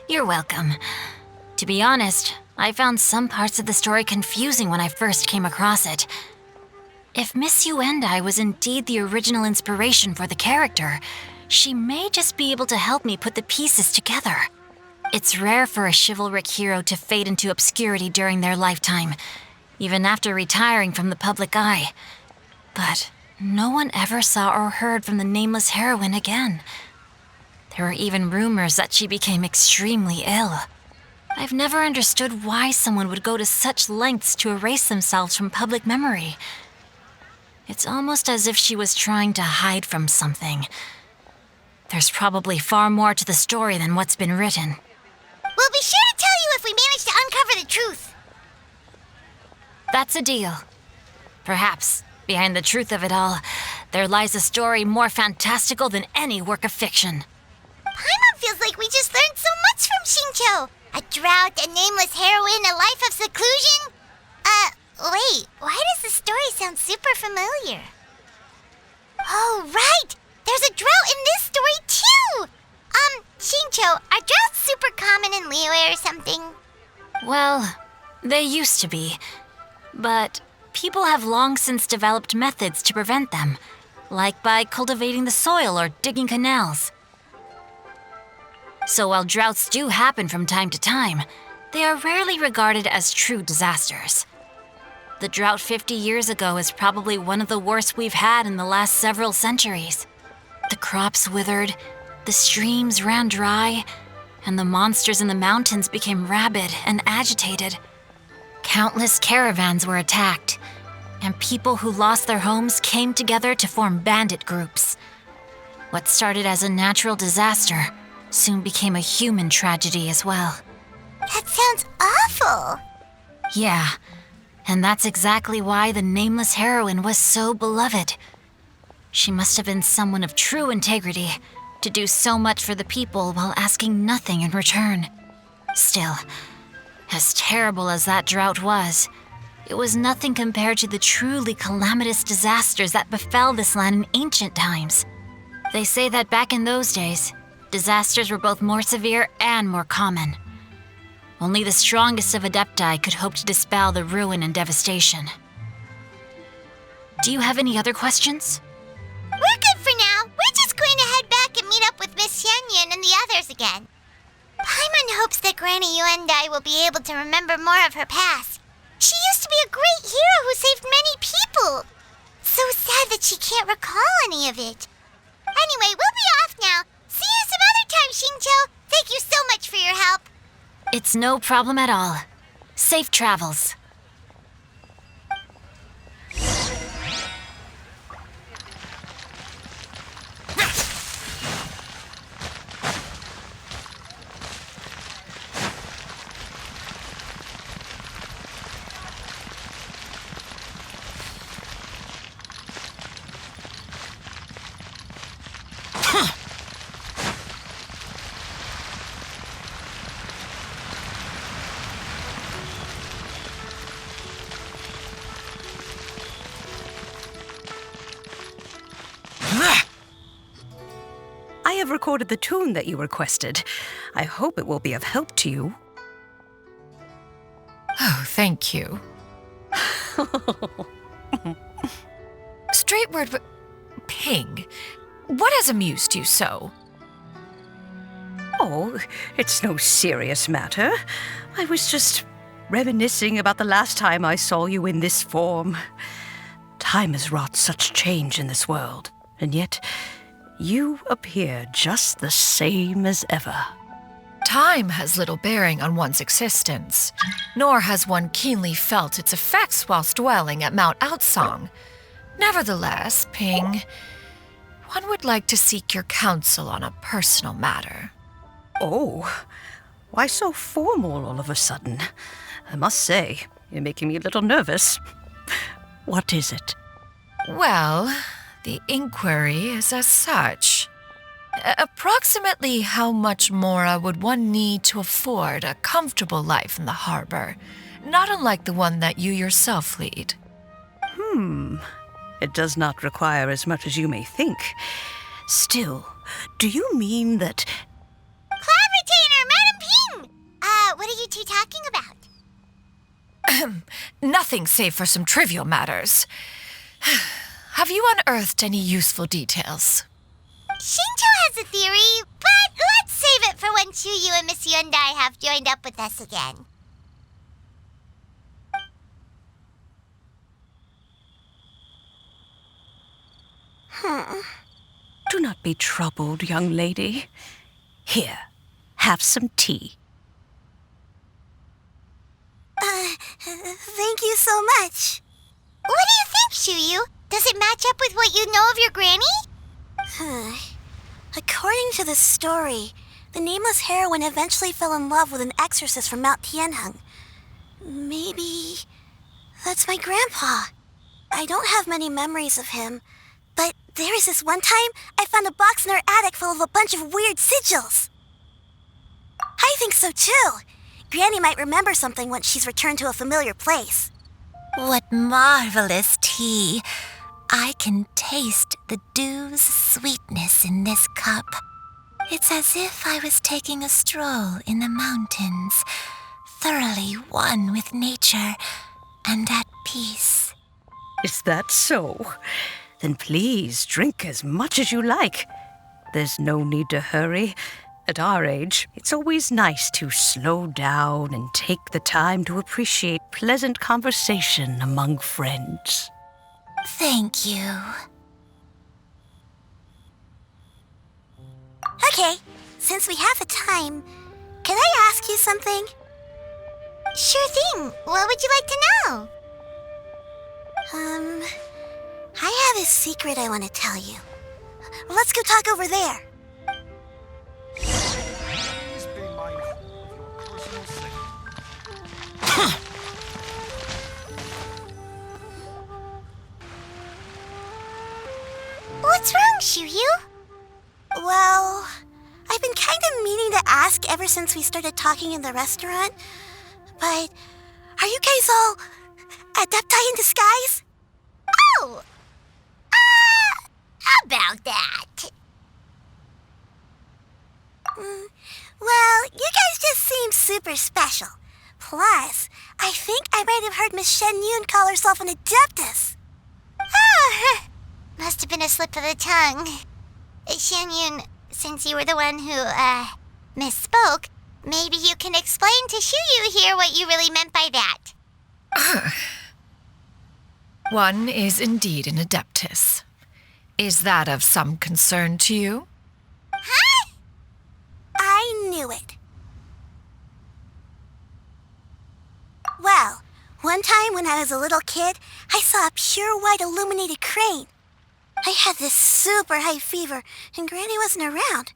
[SPEAKER 10] You're welcome. To be honest, I found some parts of the story confusing when I first came across it. If Miss Yuendai was indeed the original inspiration for the character, she may just be able to help me put the pieces together.
[SPEAKER 13] It's rare for a chivalric hero to fade into obscurity during their lifetime, even after retiring from the public eye. But no one ever saw or heard from the nameless heroine again. There were even rumors that she became extremely ill. I've never understood why someone would go to such lengths to erase themselves from public memory. It's almost as if she was trying to hide from something. There's probably far more to the story than what's been written.
[SPEAKER 1] We'll be sure to tell you if we manage to uncover the truth.
[SPEAKER 13] That's a deal. Perhaps, behind the truth of it all, there lies a story more fantastical than any work of fiction.
[SPEAKER 1] Paimon feels like we just learned so much from Xingqiu. A drought, a nameless heroine, a life of seclusion. Wait, why does the story sound super familiar? Oh, right! There's a drought in this story, too! Xingqiu, are droughts super common in Liyue or something?
[SPEAKER 13] Well, they used to be. But people have long since developed methods to prevent them, like by cultivating the soil or digging canals. So while droughts do happen from time to time, they are rarely regarded as true disasters. The drought 50 years ago is probably one of the worst we've had in the last several centuries. The crops withered, the streams ran dry, and the monsters in the mountains became rabid and agitated. Countless caravans were attacked, and people who lost their homes came together to form bandit groups. What started as a natural disaster soon became a human tragedy as well.
[SPEAKER 1] That sounds awful.
[SPEAKER 13] Yeah, and that's exactly why the nameless heroine was so beloved. She must have been someone of true integrity to do so much for the people while asking nothing in return. Still, as terrible as that drought was, it was nothing compared to the truly calamitous disasters that befell this land in ancient times. They say that back in those days, disasters were both more severe and more common. Only the strongest of Adepti could hope to dispel the ruin and devastation. Do you have any other questions?
[SPEAKER 1] We're good for now. We're just going to head back and meet up with Miss Xianyun and the others again. Paimon hopes that Granny Yuendai will be able to remember more of her past. She used to be a great hero who saved many people. So sad that she can't recall any of it. Anyway, we'll be off now. See you some other time, Xingqiu. Thank you so much for your help.
[SPEAKER 13] It's no problem at all. Safe travels.
[SPEAKER 14] I have recorded the tune that you requested. I hope it will be of help to you.
[SPEAKER 2] Oh, thank you. Straight word, Ping, what has amused you so?
[SPEAKER 14] Oh, it's no serious matter. I was just reminiscing about the last time I saw you in this form. Time has wrought such change in this world, and yet you appear just the same as ever.
[SPEAKER 2] Time has little bearing on one's existence, nor has one keenly felt its effects whilst dwelling at Mount Outsong. Nevertheless, Ping, one would like to seek your counsel on a personal matter.
[SPEAKER 14] Oh, why so formal all of a sudden? I must say, you're making me a little nervous. What is it?
[SPEAKER 2] Well, the inquiry is as such. Approximately how much more would one need to afford a comfortable life in the harbor, not unlike the one that you yourself lead?
[SPEAKER 14] It does not require as much as you may think. Still, do you mean that...
[SPEAKER 1] Cloud Retainer, Madam Ping! What are you two talking about?
[SPEAKER 2] Nothing save for some trivial matters. Have you unearthed any useful details?
[SPEAKER 1] Xingqiu has a theory, but let's say save it for when Chuyu and Miss Hyundai have joined up with us again.
[SPEAKER 14] Do not be troubled, young lady. Here, have some tea.
[SPEAKER 11] Thank you so much.
[SPEAKER 1] What do you think, Chuyu? Does it match up with what you know of your granny?
[SPEAKER 11] According to the story, the nameless heroine eventually fell in love with an exorcist from Mount Tianheng. Maybe that's my grandpa. I don't have many memories of him, but there was this one time I found a box in our attic full of a bunch of weird sigils. I think so too. Granny might remember something once she's returned to a familiar place.
[SPEAKER 10] What marvelous tea. I can taste the dew's sweetness in this cup. It's as if I was taking a stroll in the mountains, thoroughly one with nature and at peace.
[SPEAKER 14] Is that so? Then please drink as much as you like. There's no need to hurry. At our age, it's always nice to slow down and take the time to appreciate pleasant conversation among friends.
[SPEAKER 10] Thank you.
[SPEAKER 11] Okay, since we have the time, can I ask you something?
[SPEAKER 1] Sure thing. What would you like to know?
[SPEAKER 11] I have a secret I want to tell you. Let's go talk over there.
[SPEAKER 12] Please be mindful of your personal safety.
[SPEAKER 1] What's wrong, Chuyu?
[SPEAKER 11] Well, I've been kind of meaning to ask ever since we started talking in the restaurant, but are you guys all adepti in disguise?
[SPEAKER 1] Oh! About that.
[SPEAKER 11] Well, you guys just seem super special. Plus, I think I might have heard Miss Xianyun call herself an adeptus.
[SPEAKER 1] Oh, must have been a slip of the tongue. Xianyun, since you were the one who, misspoke, maybe you can explain to Chuyu here what you really meant by that.
[SPEAKER 2] One is indeed an adeptus. Is that of some concern to you?
[SPEAKER 11] Huh? I knew it. Well, one time when I was a little kid, I saw a pure white illuminated crane. I had this super high fever, and Granny wasn't around.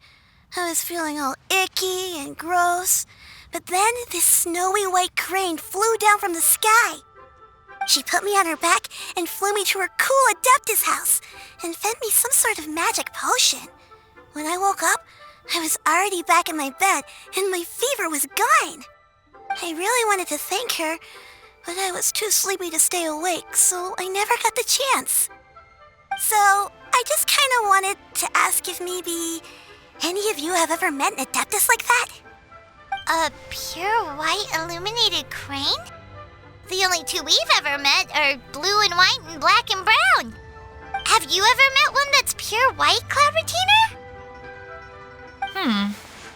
[SPEAKER 11] I was feeling all icky and gross. But then this snowy white crane flew down from the sky. She put me on her back and flew me to her cool adeptus house and fed me some sort of magic potion. When I woke up, I was already back in my bed and my fever was gone. I really wanted to thank her, but I was too sleepy to stay awake, so I never got the chance. So, I just kind of wanted to ask if maybe any of you have ever met an adeptus like that?
[SPEAKER 1] A pure white illuminated crane? The only two we've ever met are blue and white and black and brown. Have you ever met one that's pure white, Cloud Retainer?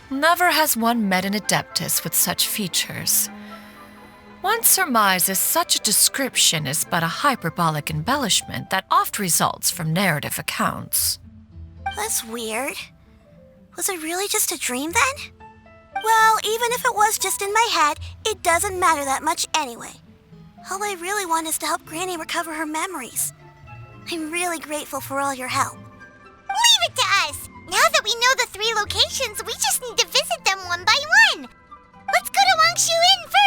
[SPEAKER 2] Never has one met an adeptus with such features. One surmises such a description is but a hyperbolic embellishment that oft results from narrative accounts.
[SPEAKER 11] That's weird. Was it really just a dream then? Well, even if it was just in my head, it doesn't matter that much anyway. All I really want is to help Granny recover her memories. I'm really grateful for all your help.
[SPEAKER 1] Leave it to us! Now that we know the 3 locations, we just need to visit them one by one. Let's go to Wangshu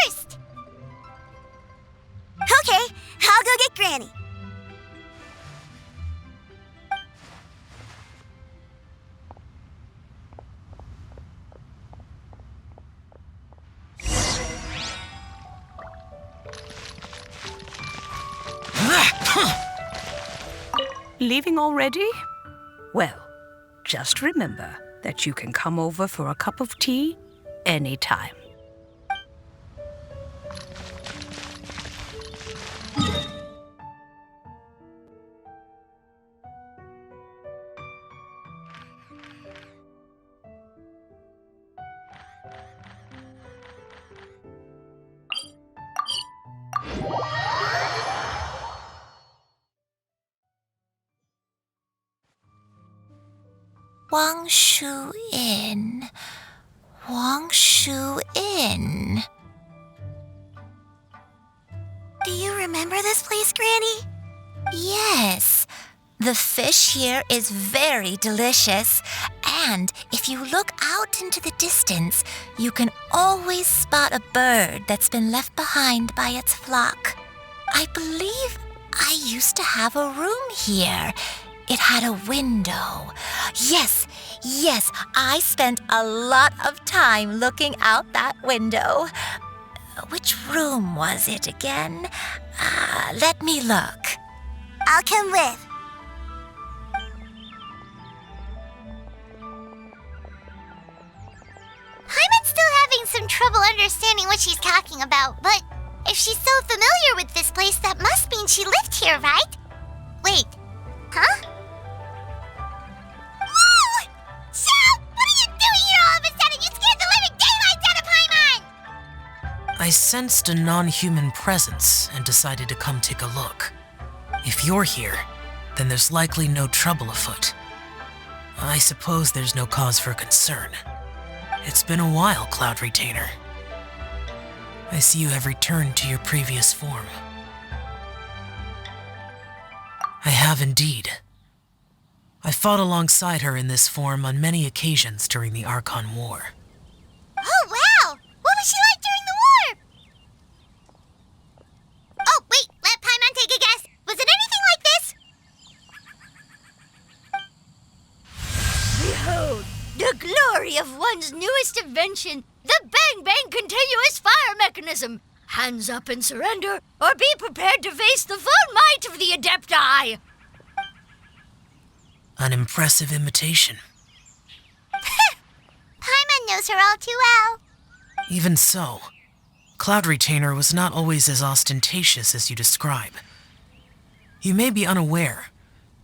[SPEAKER 1] first.
[SPEAKER 11] Okay, I'll go get Granny.
[SPEAKER 14] Leaving already? Well, just remember that you can come over for a cup of tea anytime.
[SPEAKER 10] Wangshu Inn. Wangshu Inn.
[SPEAKER 11] Do you remember this place, Granny?
[SPEAKER 10] Yes. The fish here is very delicious, and if you look out into the distance, you can always spot a bird that's been left behind by its flock. I believe I used to have a room here. It had a window. Yes, I spent a lot of time looking out that window. Which room was it again? Let me look.
[SPEAKER 11] I'll come with.
[SPEAKER 1] Paimon's still having some trouble understanding what she's talking about, but if she's so familiar with this place, that must mean she lived here, right? Wait, huh? Whoa! Xiao! What are you doing here all of a sudden? You scared the living daylights out of Paimon!
[SPEAKER 15] I sensed a non-human presence and decided to come take a look. If you're here, then there's likely no trouble afoot. I suppose there's no cause for concern. It's been a while, Cloud Retainer. I see you have returned to your previous form. I have indeed. I fought alongside her in this form on many occasions during the Archon War.
[SPEAKER 1] Oh, wow! What was she like during the war? Oh, wait, let Paimon take a guess. Was it anything like this?
[SPEAKER 16] Behold, the glory of one's newest invention, the Bang Bang continuous fire mechanism. Hands up and surrender, or be prepared to face the full might of the Adepti.
[SPEAKER 15] An impressive imitation.
[SPEAKER 1] Paimon knows her all too well.
[SPEAKER 15] Even so, Cloud Retainer was not always as ostentatious as you describe. You may be unaware,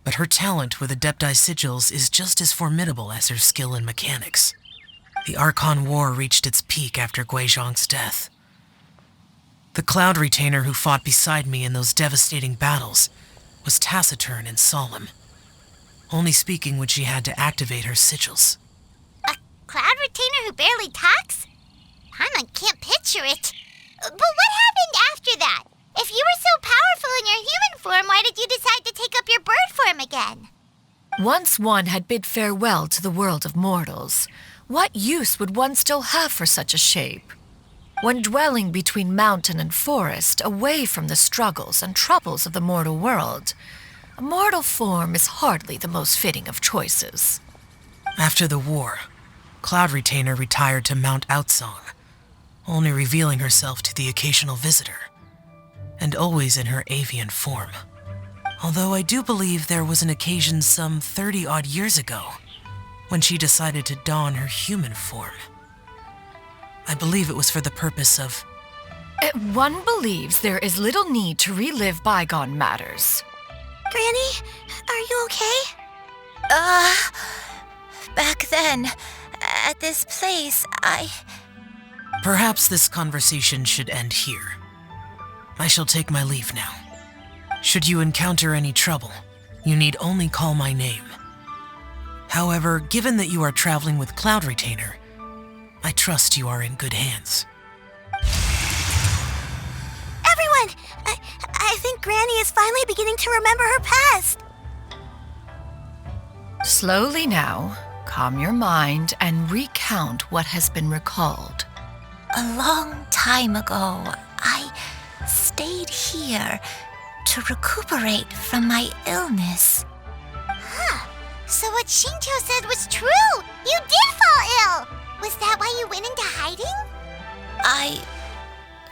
[SPEAKER 15] but her talent with Adepti sigils is just as formidable as her skill in mechanics. The Archon War reached its peak after Guizhong's death. The Cloud Retainer who fought beside me in those devastating battles was taciturn and solemn, only speaking when she had to activate her sigils.
[SPEAKER 1] A Cloud Retainer who barely talks? Paimon can't picture it. But what happened after that? If you were so powerful in your human form, why did you decide to take up your bird form again?
[SPEAKER 2] Once one had bid farewell to the world of mortals, what use would one still have for such a shape? When dwelling between mountain and forest, away from the struggles and troubles of the mortal world, a mortal form is hardly the most fitting of choices.
[SPEAKER 15] After the war, Cloud Retainer retired to Mount Outsong, only revealing herself to the occasional visitor, and always in her avian form. Although I do believe there was an occasion some 30-odd years ago when she decided to don her human form. I believe it was for the purpose of...
[SPEAKER 2] One believes there is little need to relive bygone matters.
[SPEAKER 11] Granny, are you okay?
[SPEAKER 10] Back then, at this place,
[SPEAKER 15] Perhaps this conversation should end here. I shall take my leave now. Should you encounter any trouble, you need only call my name. However, given that you are traveling with Cloud Retainer, I trust you are in good hands.
[SPEAKER 11] Everyone! I think Granny is finally beginning to remember her past.
[SPEAKER 2] Slowly now, calm your mind and recount what has been recalled.
[SPEAKER 10] A long time ago, I stayed here to recuperate from my illness.
[SPEAKER 1] Huh. So what Shinto said was true! You did fall ill! Was that why you went into hiding?
[SPEAKER 10] I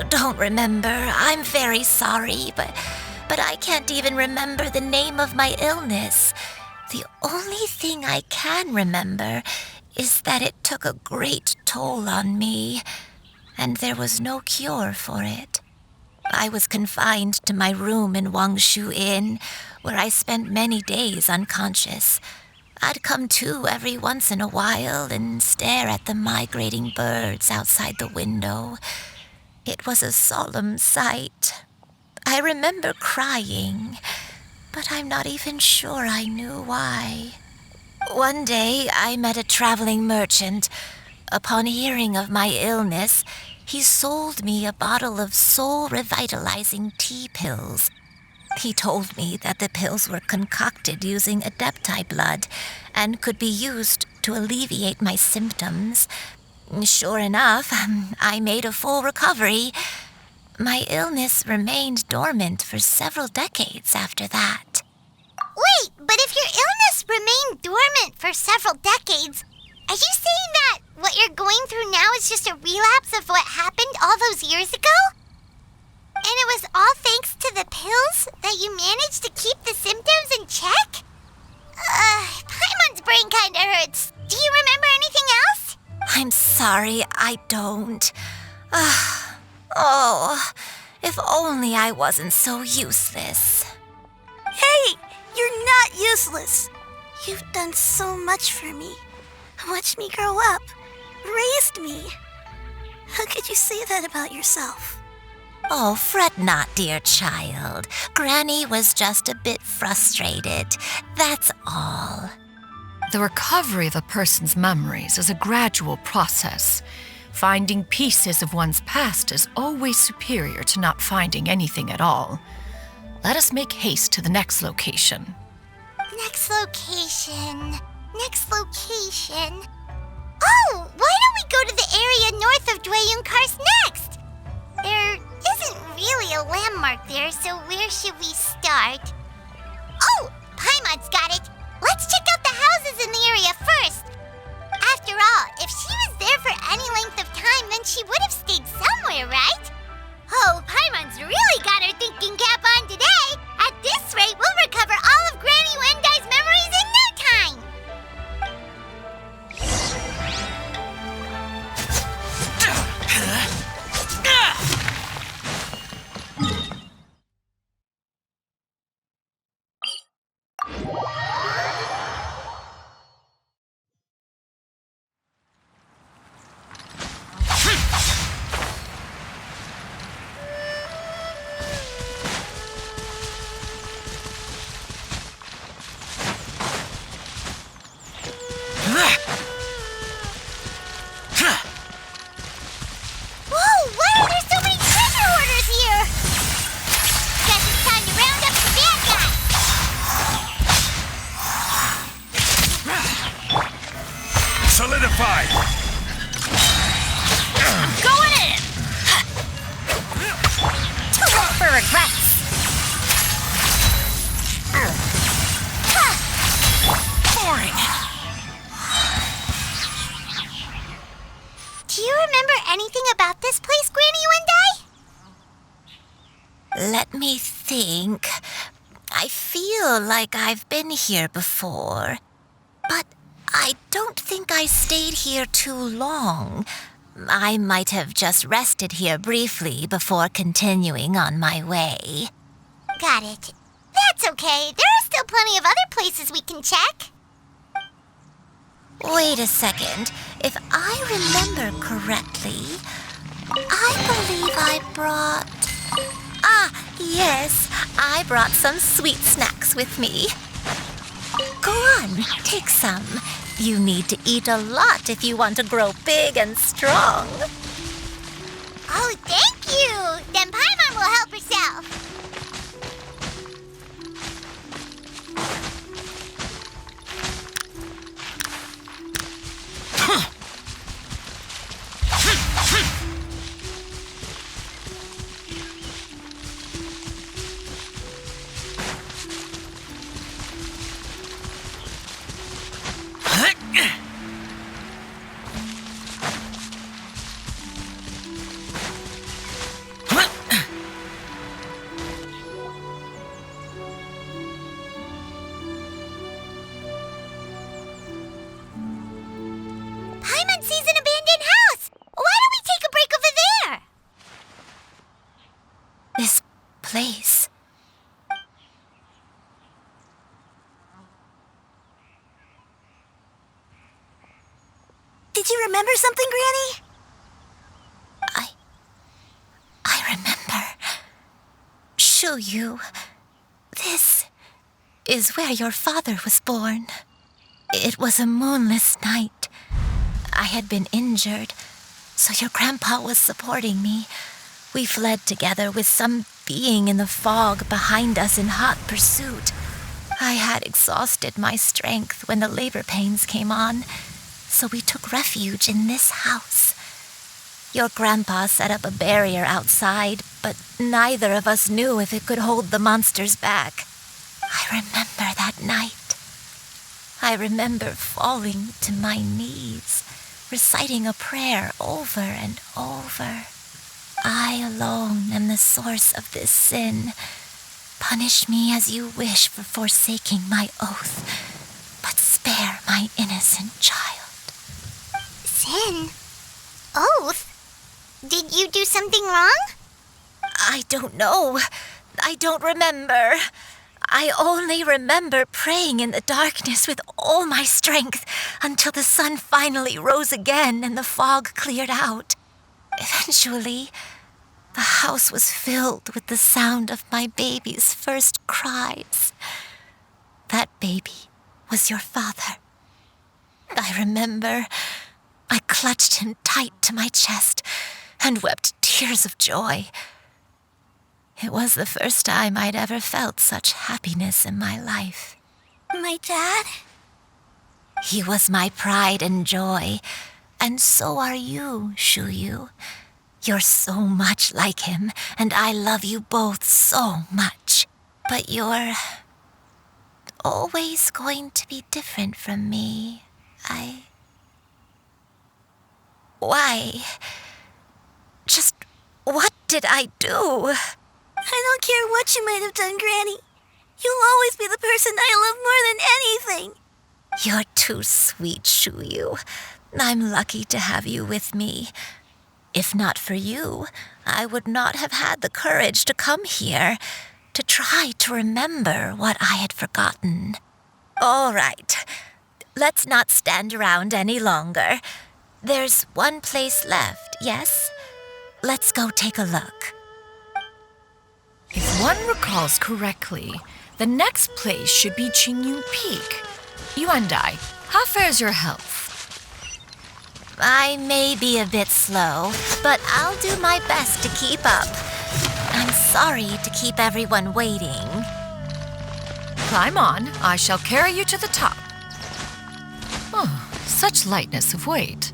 [SPEAKER 10] don't remember. I'm very sorry, but I can't even remember the name of my illness. The only thing I can remember is that it took a great toll on me, and there was no cure for it. I was confined to my room in Wangshu Inn, where I spent many days unconscious. I'd come to every once in a while and stare at the migrating birds outside the window. It was a solemn sight. I remember crying, but I'm not even sure I knew why. One day, I met a traveling merchant. Upon hearing of my illness, he sold me a bottle of soul-revitalizing tea pills. He told me that the pills were concocted using Adepti blood and could be used to alleviate my symptoms. Sure enough, I made a full recovery. My illness remained dormant for several decades after that.
[SPEAKER 1] Wait, but if your illness remained dormant for several decades, are you saying that what you're going through now is just a relapse of what happened all those years ago? And it was all thanks to the pills that you managed to keep the symptoms in check? Paimon's brain kinda hurts. Do you remember anything else?
[SPEAKER 10] I'm sorry, I don't. Oh, if only I wasn't so useless.
[SPEAKER 11] Hey, you're not useless. You've done so much for me. Watched me grow up. Raised me. How could you say that about yourself?
[SPEAKER 10] Oh, fret not, dear child. Granny was just a bit frustrated. That's all.
[SPEAKER 2] The recovery of a person's memories is a gradual process. Finding pieces of one's past is always superior to not finding anything at all. Let us make haste to the next location.
[SPEAKER 1] Next location. Oh, why don't we go to the area north of Dwayunkar's next? There isn't really a landmark there, so where should we start? Oh, Paimon's got it. Let's check out the houses in the area first. After all, if she was there for any length of time, then she would have stayed somewhere, right? Oh, Paimon's really got her thinking cap on today. At this rate, we'll recover all of Granny Wendai's memories in no time. Do you remember anything about this place, Granny Wendai?
[SPEAKER 10] Let me think. I feel like I've been here before, but I don't think I stayed here too long. I might have just rested here briefly before continuing on my way.
[SPEAKER 1] Got it. That's okay. There are still plenty of other places we can check.
[SPEAKER 10] Wait a second. If I remember correctly, I believe I brought... Ah, yes. I brought some sweet snacks with me. Go on, take some. You need to eat a lot if you want to grow big and strong.
[SPEAKER 1] Oh, thank you. Then Paimon will help herself. Paimon sees an abandoned house. Why don't we take a break over there?
[SPEAKER 10] This place...
[SPEAKER 11] Did you remember something, Granny?
[SPEAKER 10] I remember. Shuyu, this is where your father was born. It was a moonless night. I had been injured, so your grandpa was supporting me. We fled together with some being in the fog behind us in hot pursuit. I had exhausted my strength when the labor pains came on, so we took refuge in this house. Your grandpa set up a barrier outside, but neither of us knew if it could hold the monsters back. I remember that night. I remember falling to my knees, reciting a prayer over and over. I alone am the source of this sin. Punish me as you wish for forsaking my oath, but spare my innocent child.
[SPEAKER 1] Sin? Oath? Did you do something wrong?
[SPEAKER 10] I don't know. I don't remember. I only remember praying in the darkness with all my strength until the sun finally rose again and the fog cleared out. Eventually, the house was filled with the sound of my baby's first cries. That baby was your father. I remember I clutched him tight to my chest and wept tears of joy. It was the first time I'd ever felt such happiness in my life.
[SPEAKER 11] My dad?
[SPEAKER 10] He was my pride and joy, and so are you, Shuyu. You're so much like him, and I love you both so much. But you're always going to be different from me. Why? Just what did I do?
[SPEAKER 11] I don't care what you might have done, Granny. You'll always be the person I love more than anything.
[SPEAKER 10] You're too sweet, Shuyu. I'm lucky to have you with me. If not for you, I would not have had the courage to come here, to try to remember what I had forgotten. All right, let's not stand around any longer. There's one place left, yes? Let's go take a look.
[SPEAKER 2] If one recalls correctly, the next place should be Xianyun Peak. Yuandai, how fares your health?
[SPEAKER 10] I may be a bit slow, but I'll do my best to keep up. I'm sorry to keep everyone waiting.
[SPEAKER 2] Climb on. I shall carry you to the top. Oh, such lightness of weight.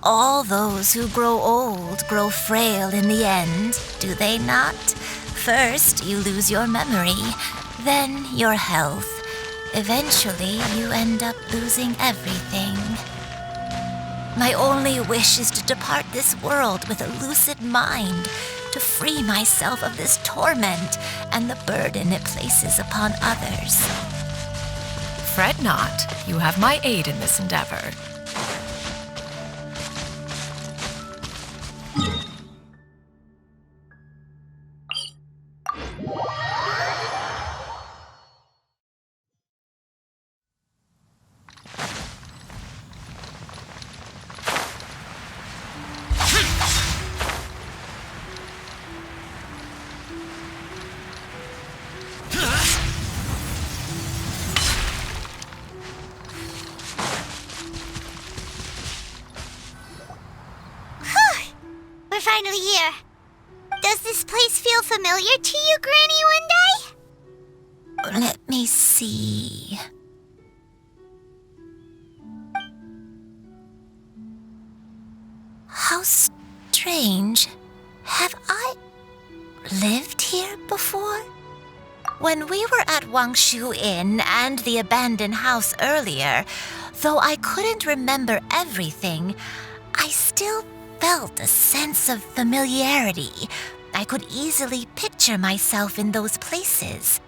[SPEAKER 10] All those who grow old grow frail in the end, do they not? First, you lose your memory, then your health. Eventually, you end up losing everything. My only wish is to depart this world with a lucid mind, to free myself of this torment and the burden it places upon others.
[SPEAKER 2] Fret not. You have my aid in this endeavor.
[SPEAKER 1] We're finally here. Does this place feel familiar to you, Granny Wendai?
[SPEAKER 10] Let me see. How strange. Have I lived here before? When we were at Wangshu Inn and the abandoned house earlier, though I couldn't remember everything, I still felt a sense of familiarity. I could easily picture myself in those places.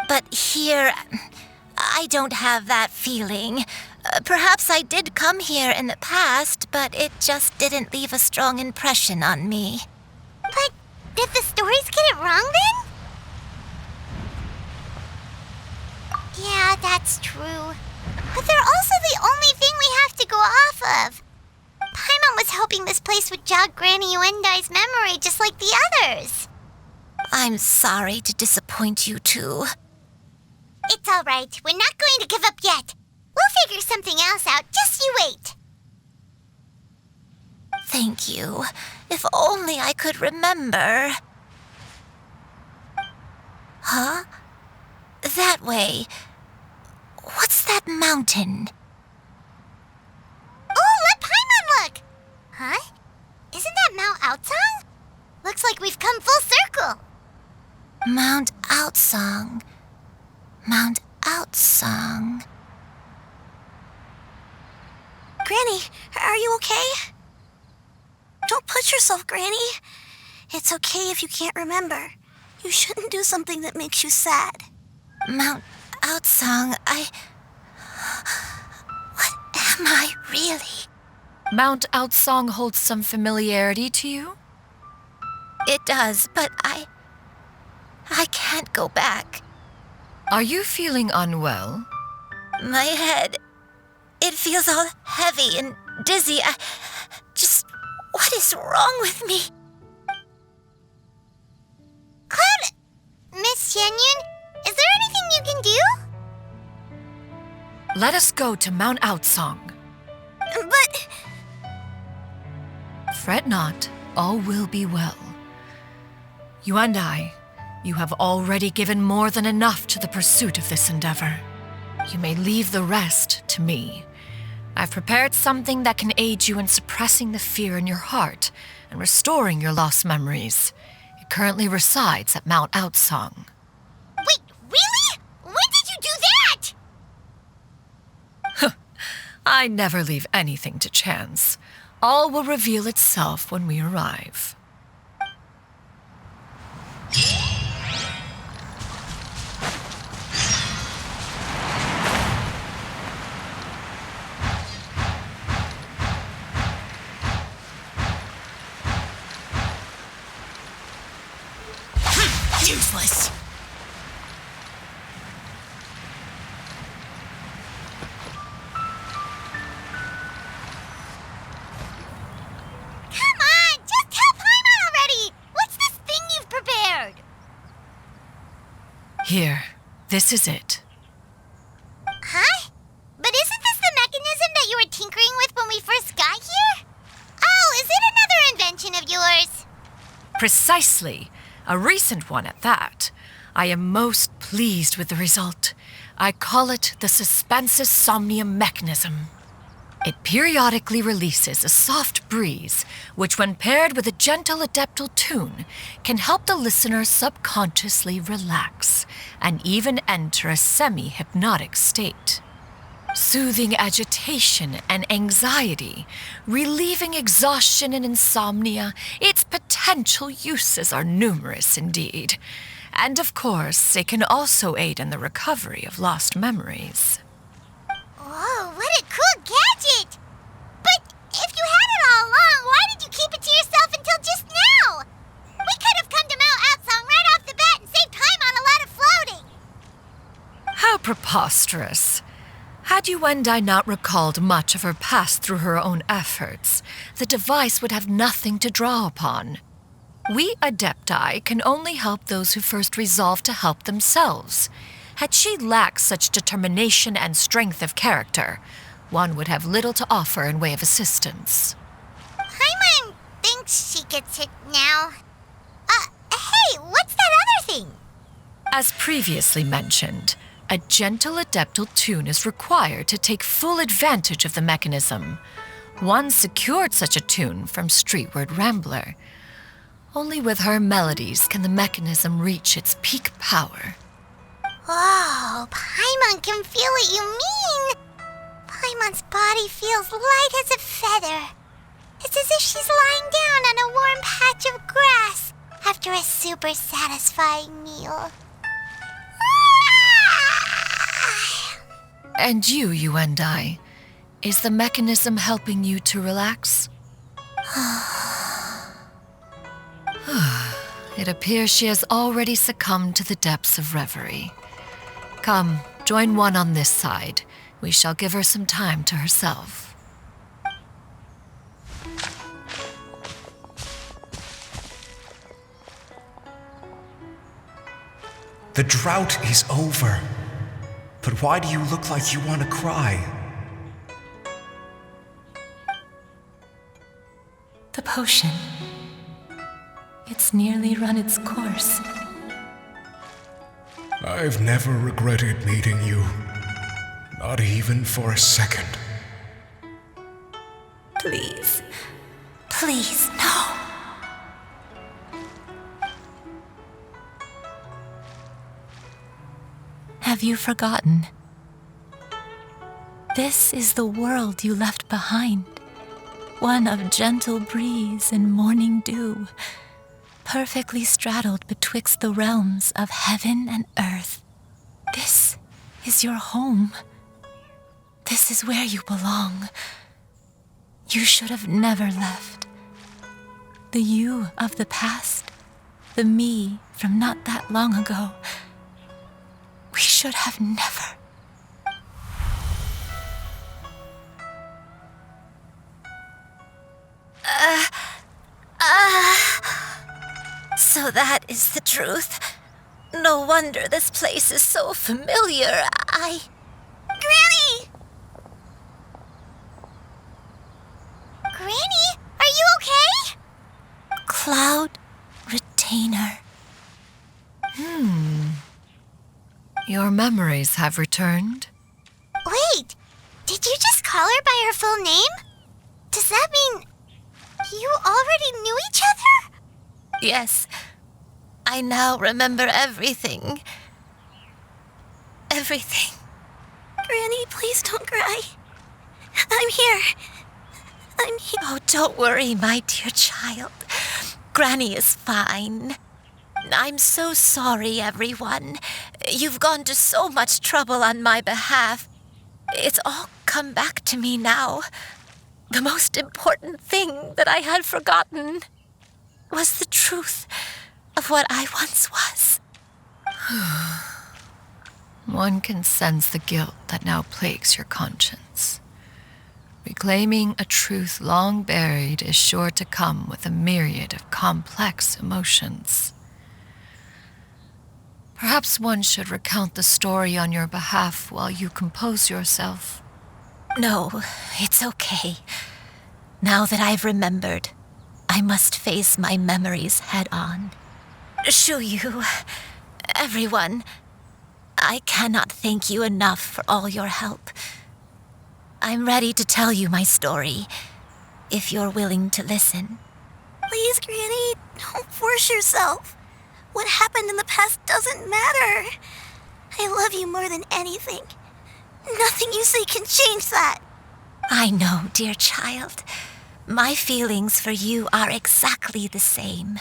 [SPEAKER 10] But here, I don't have that feeling. Perhaps I did come here in the past, but it just didn't leave a strong impression on me.
[SPEAKER 1] But did the stories get it wrong then? Yeah, that's true. But they're also the only thing we have to go off of. Paimon was hoping this place would jog Granny Wendai's memory just like the others.
[SPEAKER 10] I'm sorry to disappoint you two.
[SPEAKER 1] It's all right. We're not going to give up yet. We'll figure something else out. Just you wait.
[SPEAKER 10] Thank you. If only I could remember. Huh? That way. What's that mountain?
[SPEAKER 1] Oh, let Paimon look! Huh? Isn't that Mount Outsong? Looks like we've come full circle.
[SPEAKER 10] Mount Outsong. Mount Outsong.
[SPEAKER 11] Granny, are you okay? Don't push yourself, Granny. It's okay if you can't remember. You shouldn't do something that makes you sad.
[SPEAKER 10] Mount Outsong, What am I really?
[SPEAKER 2] Mount Outsong holds some familiarity to you?
[SPEAKER 10] It does, but I can't go back.
[SPEAKER 2] Are you feeling unwell?
[SPEAKER 10] My head, it feels all heavy and dizzy. What is wrong with me?
[SPEAKER 1] Cloud, Miss Xianyun, is there anything you can do?
[SPEAKER 2] Let us go to Mount Outsong.
[SPEAKER 11] But...
[SPEAKER 2] Fret not, all will be well. You and I, you have already given more than enough to the pursuit of this endeavor. You may leave the rest to me. I've prepared something that can aid you in suppressing the fear in your heart and restoring your lost memories. It currently resides at Mount Outsong.
[SPEAKER 1] Wait, really? When did you do that?
[SPEAKER 2] I never leave anything to chance. All will reveal itself when we arrive.
[SPEAKER 10] Useless.
[SPEAKER 1] Come on, just tell Paimon already! What's this thing you've prepared?
[SPEAKER 2] Here, this is it.
[SPEAKER 1] Huh? But isn't this the mechanism that you were tinkering with when we first got here? Oh, is it another invention of yours?
[SPEAKER 2] Precisely. A recent one at that. I am most pleased with the result. I call it the Suspensus Somnium mechanism. It periodically releases a soft breeze, which when paired with a gentle adeptal tune, can help the listener subconsciously relax and even enter a semi-hypnotic state. Soothing agitation and anxiety, relieving exhaustion and insomnia, its potential uses are numerous indeed. And of course, it can also aid in the recovery of lost memories.
[SPEAKER 1] Whoa, what a cool gadget! But if you had it all along, why did you keep it to yourself until just now? We could have come to Mount Outsong right off the bat and saved time on a lot of floating.
[SPEAKER 2] How preposterous. Had you and I not recalled much of her past through her own efforts, the device would have nothing to draw upon. We Adepti can only help those who first resolve to help themselves. Had she lacked such determination and strength of character, one would have little to offer in way of assistance.
[SPEAKER 1] Paimon thinks she gets it now. Hey, what's that other thing?
[SPEAKER 2] As previously mentioned, a gentle adeptal tune is required to take full advantage of the mechanism. One secured such a tune from Streetward Rambler. Only with her melodies can the mechanism reach its peak power.
[SPEAKER 1] Whoa, Paimon can feel what you mean. Paimon's body feels light as a feather. It's as if she's lying down on a warm patch of grass after a super satisfying meal.
[SPEAKER 2] And you and I, is the mechanism helping you to relax? It appears she has already succumbed to the depths of reverie. Come, join one on this side. We shall give her some time to herself.
[SPEAKER 17] The drought is over. But why do you look like you want to cry? potion. It's nearly run its course.
[SPEAKER 12] I've never regretted meeting you. Not even for a second.
[SPEAKER 17] Please. Please, no. Have you forgotten? This is the world you left behind. One of gentle breeze and morning dew, perfectly straddled betwixt the realms of heaven and earth. This is your home. This is where you belong. You should have never left. The you of the past, the me from not that long ago, we should have never.
[SPEAKER 10] So that is the truth. No wonder this place is so familiar.
[SPEAKER 1] Granny! Granny, are you okay?
[SPEAKER 17] Cloud Retainer.
[SPEAKER 2] Your memories have returned?
[SPEAKER 1] Wait, did you just call her by her full name? Does that mean you already knew each other?
[SPEAKER 10] Yes, I now remember everything. Everything.
[SPEAKER 11] Granny, please don't cry. I'm here. I'm here.
[SPEAKER 10] Oh, don't worry, my dear child. Granny is fine. I'm so sorry, everyone. You've gone to so much trouble on my behalf. It's all come back to me now. The most important thing that I had forgotten was the truth of what I once was.
[SPEAKER 2] One can sense the guilt that now plagues your conscience. Reclaiming a truth long buried is sure to come with a myriad of complex emotions. Perhaps one should recount the story on your behalf while you compose yourself.
[SPEAKER 10] No, it's okay. Now that I've remembered, I must face my memories head on. Shuyu, everyone, I cannot thank you enough for all your help. I'm ready to tell you my story, if you're willing to listen.
[SPEAKER 11] Please, Granny, don't force yourself. What happened in the past doesn't matter. I love you more than anything. Nothing you say can change that.
[SPEAKER 10] I know, dear child. My feelings for you are exactly the same.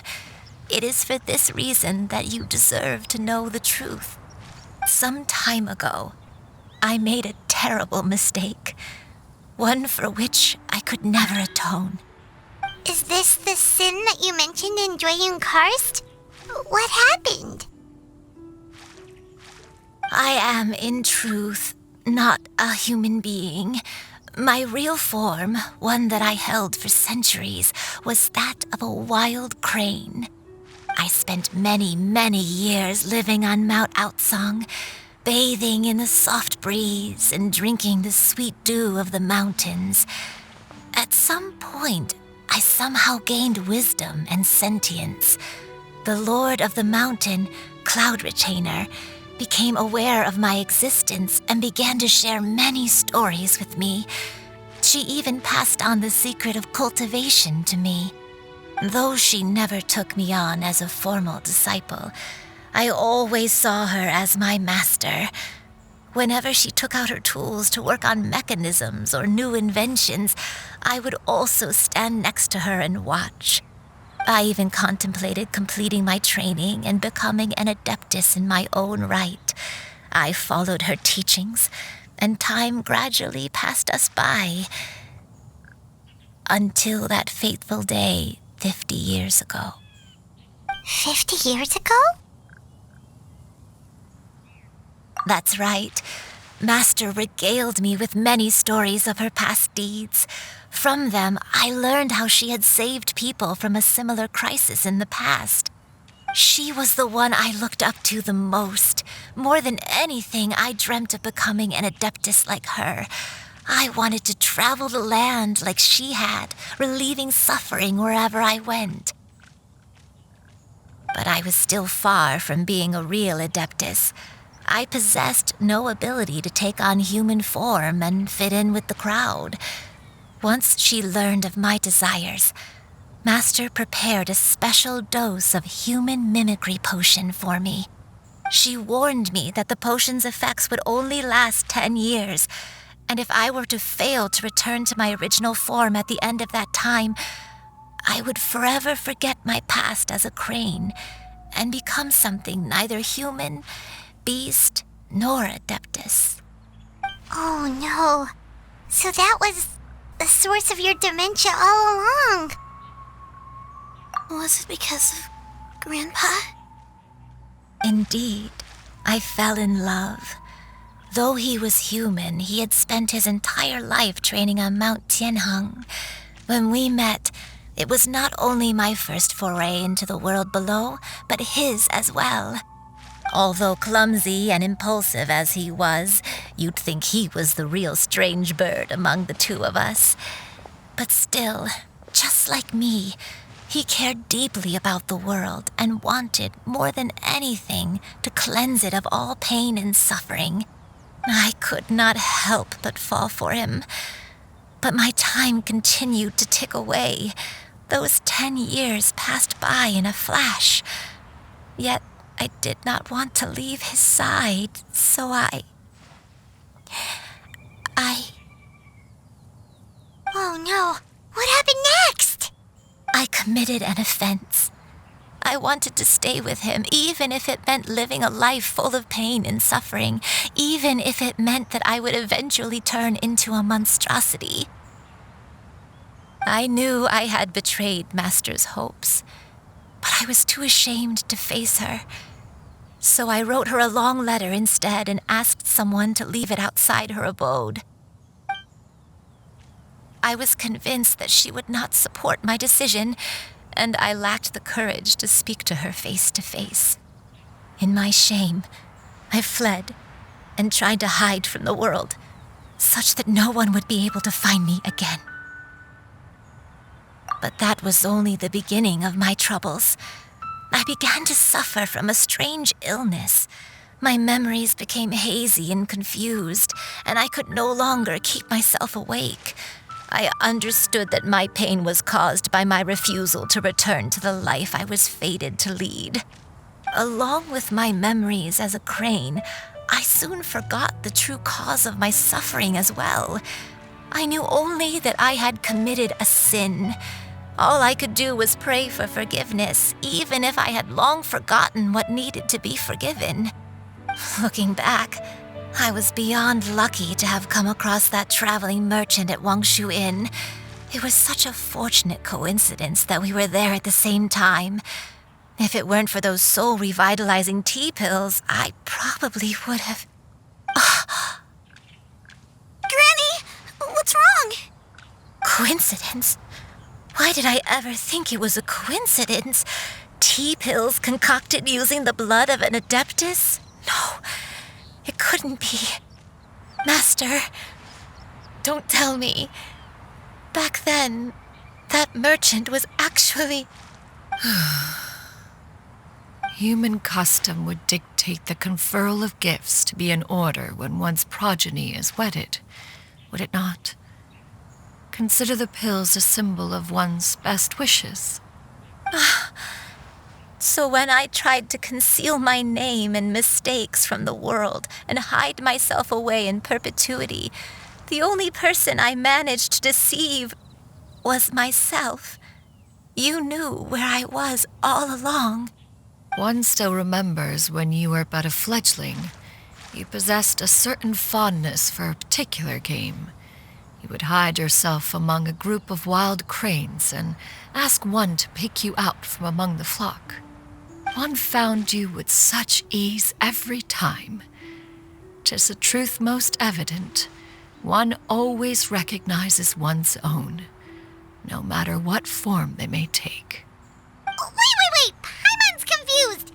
[SPEAKER 10] It is for this reason that you deserve to know the truth. Some time ago, I made a terrible mistake. One for which I could never atone.
[SPEAKER 1] Is this the sin that you mentioned in Dwayun Karst? What happened?
[SPEAKER 10] I am, in truth, not a human being. My real form, one that I held for centuries, was that of a wild crane. I spent many, many years living on Mount Outsong, bathing in the soft breeze and drinking the sweet dew of the mountains. At some point, I somehow gained wisdom and sentience. The Lord of the Mountain, Cloud Retainer, became aware of my existence and began to share many stories with me. She even passed on the secret of cultivation to me. Though she never took me on as a formal disciple, I always saw her as my master. Whenever she took out her tools to work on mechanisms or new inventions, I would also stand next to her and watch. I even contemplated completing my training and becoming an adeptus in my own right. I followed her teachings, and time gradually passed us by. Until that fateful day 50 years ago.
[SPEAKER 1] 50 years ago?
[SPEAKER 10] That's right. Master regaled me with many stories of her past deeds. From them, I learned how she had saved people from a similar crisis in the past. She was the one I looked up to the most. More than anything, I dreamt of becoming an adeptus like her. I wanted to travel the land like she had, relieving suffering wherever I went. But I was still far from being a real adeptus. I possessed no ability to take on human form and fit in with the crowd. Once she learned of my desires, Master prepared a special dose of human mimicry potion for me. She warned me that the potion's effects would only last 10 years, and if I were to fail to return to my original form at the end of that time, I would forever forget my past as a crane and become something neither human, beast, nor adeptus.
[SPEAKER 1] Oh no. So that was the source of your dementia all along.
[SPEAKER 11] Was it because of Grandpa?
[SPEAKER 10] Indeed, I fell in love. Though he was human, he had spent his entire life training on Mount Tianheng. When we met, it was not only my first foray into the world below, but his as well. Although clumsy and impulsive as he was, you'd think he was the real strange bird among the two of us. But still, just like me, he cared deeply about the world and wanted, more than anything, to cleanse it of all pain and suffering. I could not help but fall for him. But my time continued to tick away. Those 10 years passed by in a flash. Yet I did not want to leave his side, so I...
[SPEAKER 1] Oh no, what happened next?
[SPEAKER 10] I committed an offense. I wanted to stay with him, even if it meant living a life full of pain and suffering, even if it meant that I would eventually turn into a monstrosity. I knew I had betrayed Master's hopes, but I was too ashamed to face her. So I wrote her a long letter instead and asked someone to leave it outside her abode. I was convinced that she would not support my decision, and I lacked the courage to speak to her face to face. In my shame, I fled and tried to hide from the world, such that no one would be able to find me again. But that was only the beginning of my troubles. I began to suffer from a strange illness. My memories became hazy and confused, and I could no longer keep myself awake. I understood that my pain was caused by my refusal to return to the life I was fated to lead. Along with my memories as a crane, I soon forgot the true cause of my suffering as well. I knew only that I had committed a sin. All I could do was pray for forgiveness, even if I had long forgotten what needed to be forgiven. Looking back, I was beyond lucky to have come across that traveling merchant at Wangshu Inn. It was such a fortunate coincidence that we were there at the same time. If it weren't for those soul-revitalizing tea pills, I probably would have...
[SPEAKER 11] Granny! What's wrong?
[SPEAKER 10] Coincidence? Why did I ever think it was a coincidence? Tea pills concocted using the blood of an adeptus? No, it couldn't be. Master, don't tell me. Back then, that merchant was actually...
[SPEAKER 2] Human custom would dictate the conferral of gifts to be in order when one's progeny is wedded, would it not? Consider the pills a symbol of one's best wishes.
[SPEAKER 10] So when I tried to conceal my name and mistakes from the world and hide myself away in perpetuity, the only person I managed to deceive was myself. You knew where I was all along.
[SPEAKER 2] One still remembers when you were but a fledgling. You possessed a certain fondness for a particular game. You would hide yourself among a group of wild cranes and ask one to pick you out from among the flock. One found you with such ease every time. 'Tis a truth most evident. One always recognizes one's own, no matter what form they may take.
[SPEAKER 1] Wait! Paimon's confused!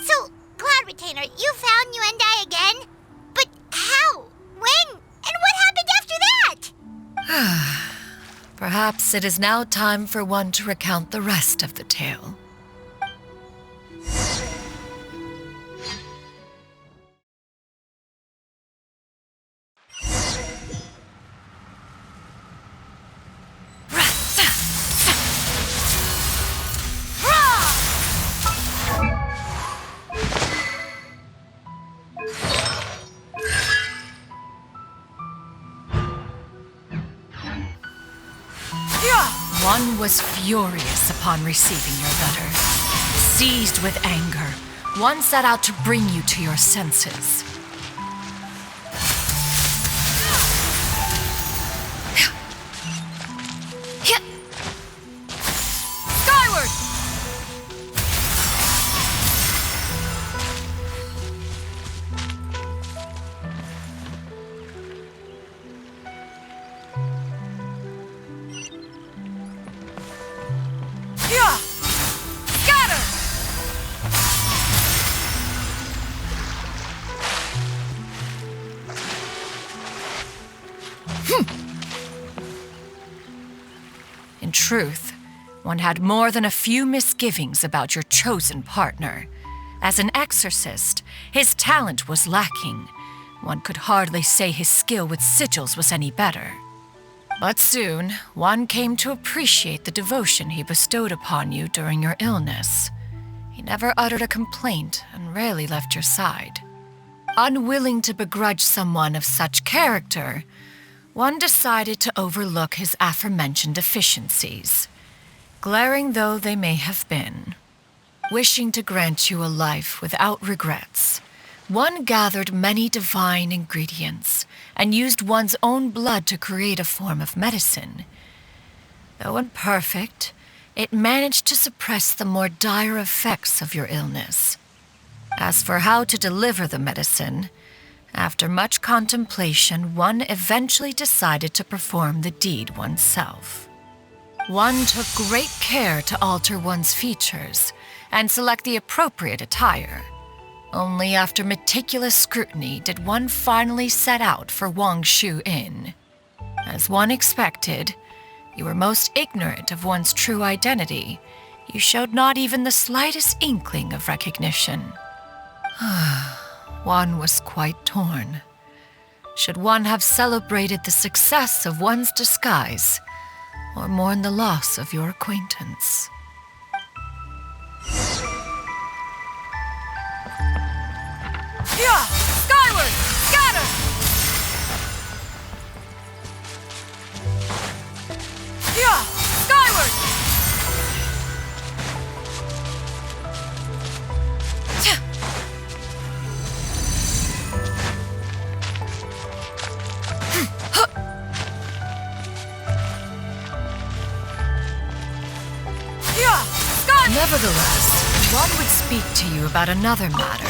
[SPEAKER 1] So, Cloud Retainer, you found Yuendai again? But
[SPEAKER 2] Thus, it is now time for one to recount the rest of the tale. One was furious upon receiving your letter. Seized with anger, one set out to bring you to your senses. Skyward! In truth, one had more than a few misgivings about your chosen partner. As an exorcist, his talent was lacking. One could hardly say his skill with sigils was any better. But soon, one came to appreciate the devotion he bestowed upon you during your illness. He never uttered a complaint and rarely left your side. Unwilling to begrudge someone of such character, one decided to overlook his aforementioned deficiencies, glaring though they may have been. Wishing to grant you a life without regrets, one gathered many divine ingredients and used one's own blood to create a form of medicine. Though imperfect, it managed to suppress the more dire effects of your illness. As for how to deliver the medicine, after much contemplation, one eventually decided to perform the deed oneself. One took great care to alter one's features and select the appropriate attire. Only after meticulous scrutiny did one finally set out for Wangshu Inn. As one expected, you were most ignorant of one's true identity. You showed not even the slightest inkling of recognition. One was quite torn. Should one have celebrated the success of one's disguise, or mourn the loss of your acquaintance? Yeah! Skyward! Scatter! Yeah! Skyward! Nevertheless, one would speak to you about another matter,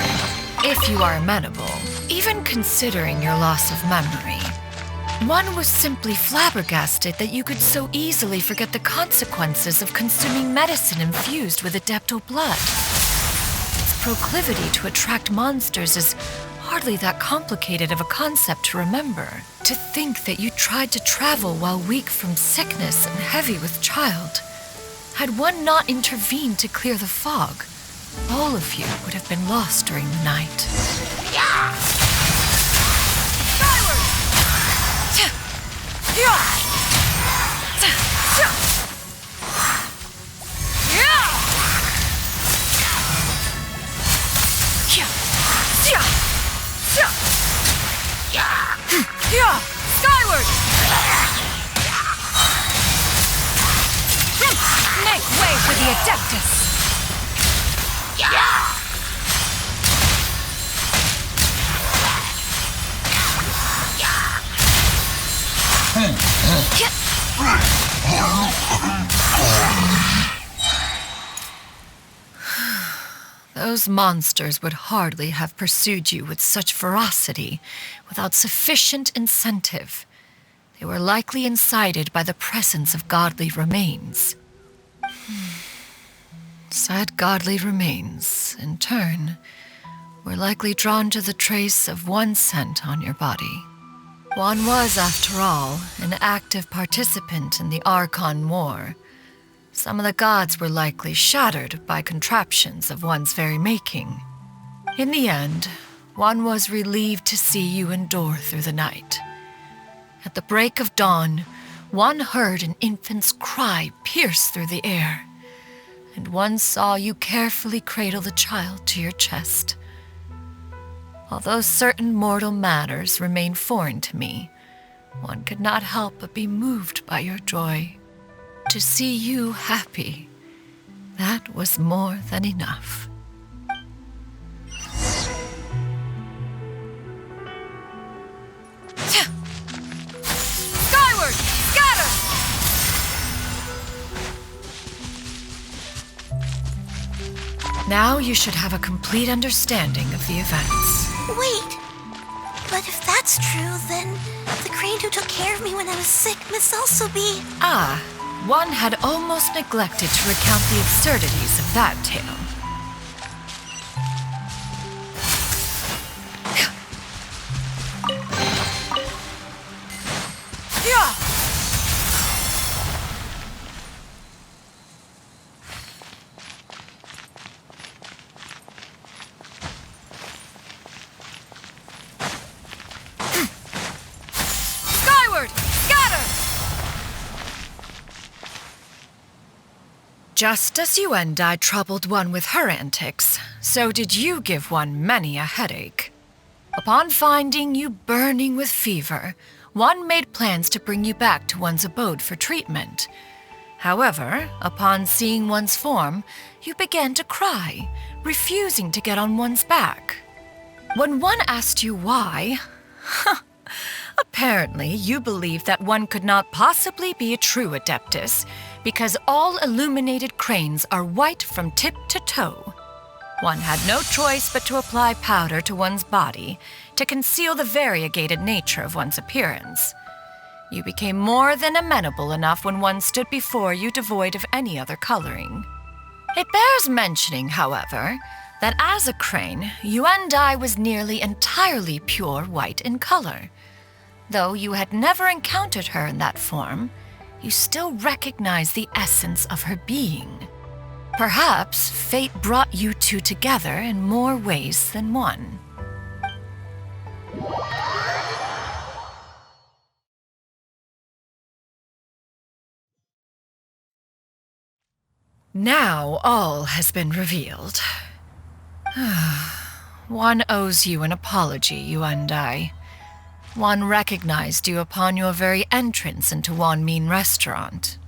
[SPEAKER 2] if you are amenable, even considering your loss of memory. One was simply flabbergasted that you could so easily forget the consequences of consuming medicine infused with adeptal blood. Its proclivity to attract monsters is hardly that complicated of a concept to remember. To think that you tried to travel while weak from sickness and heavy with child. Had one not intervened to clear the fog, all of you would have been lost during the night. Yeah! Skyward! Yeah! Skyward! Make way for the Adeptus! Those monsters would hardly have pursued you with such ferocity without sufficient incentive. They were likely incited by the presence of godly remains. Said godly remains, in turn, were likely drawn to the trace of one scent on your body. One was, after all, an active participant in the Archon War. Some of the gods were likely shattered by contraptions of one's very making. In the end, one was relieved to see you endure through the night. At the break of dawn, one heard an infant's cry pierce through the air, and one saw you carefully cradle the child to your chest. Although certain mortal matters remain foreign to me, one could not help but be moved by your joy. To see you happy, that was more than enough.
[SPEAKER 18] Skyward! Scatter!
[SPEAKER 2] Now you should have a complete understanding of the events.
[SPEAKER 11] Wait, but if that's true, then the crane who took care of me when I was sick must also be...
[SPEAKER 2] Ah, one had almost neglected to recount the absurdities of that tale.
[SPEAKER 18] Yeah!
[SPEAKER 2] Just as Yuendai troubled one with her antics, so did you give one many a headache. Upon finding you burning with fever, one made plans to bring you back to one's abode for treatment. However, upon seeing one's form, you began to cry, refusing to get on one's back. When one asked you why, apparently you believed that one could not possibly be a true Adeptus, because all illuminated cranes are white from tip to toe. One had no choice but to apply powder to one's body to conceal the variegated nature of one's appearance. You became more than amenable enough when one stood before you devoid of any other coloring. It bears mentioning, however, that as a crane, Yuendai was nearly entirely pure white in color. Though you had never encountered her in that form, you still recognize the essence of her being. Perhaps fate brought you two together in more ways than one. Now all has been revealed. One owes you an apology, Yuendai. One recognized you upon your very entrance into Wanmin Restaurant.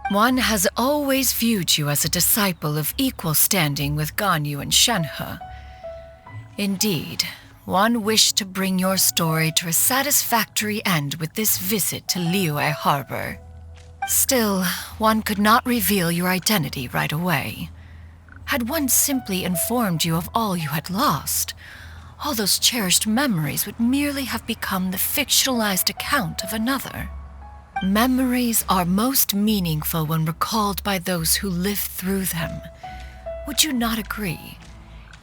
[SPEAKER 2] One has always viewed you as a disciple of equal standing with Ganyu and Shenhe. Indeed, one wished to bring your story to a satisfactory end with this visit to Liyue Harbor. Still, one could not reveal your identity right away. Had one simply informed you of all you had lost, all those cherished memories would merely have become the fictionalized account of another. Memories are most meaningful when recalled by those who lived through them. Would you not agree?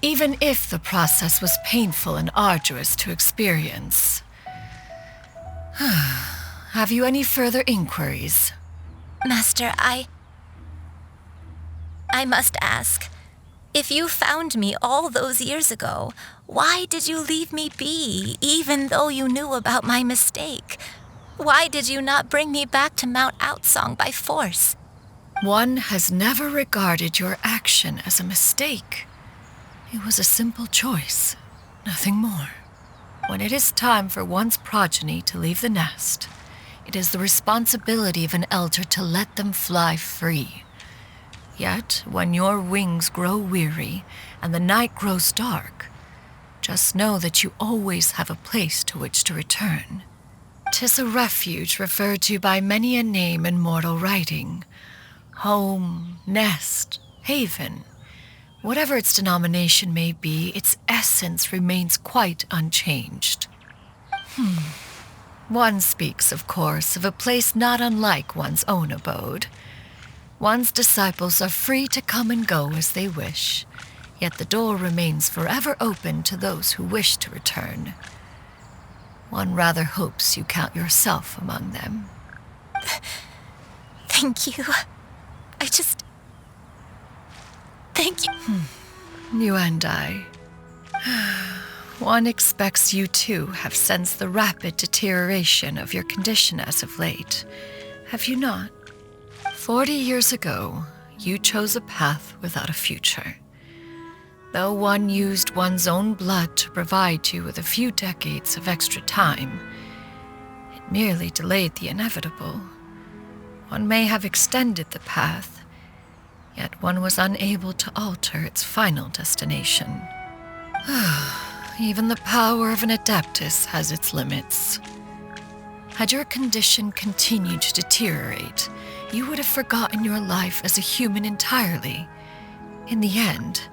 [SPEAKER 2] Even if the process was painful and arduous to experience. Have you any further inquiries?
[SPEAKER 17] Master, I must ask. If you found me all those years ago, why did you leave me be, even though you knew about my mistake? Why did you not bring me back to Mount Outsong by force?
[SPEAKER 2] One has never regarded your action as a mistake. It was a simple choice, nothing more. When it is time for one's progeny to leave the nest, it is the responsibility of an elder to let them fly free. Yet, when your wings grow weary and the night grows dark, just know that you always have a place to which to return. 'Tis a refuge referred to by many a name in mortal writing. Home, nest, haven. Whatever its denomination may be, its essence remains quite unchanged. One speaks, of course, of a place not unlike one's own abode. One's disciples are free to come and go as they wish, yet the door remains forever open to those who wish to return. One rather hopes you count yourself among them.
[SPEAKER 17] Thank you. Thank you.
[SPEAKER 2] You and I. One expects you too have sensed the rapid deterioration of your condition as of late. Have you not? 40 years ago, you chose a path without a future. Though one used one's own blood to provide you with a few decades of extra time, it merely delayed the inevitable. One may have extended the path, yet one was unable to alter its final destination. Even the power of an adeptus has its limits. Had your condition continued to deteriorate, you would have forgotten your life as a human entirely. In the end,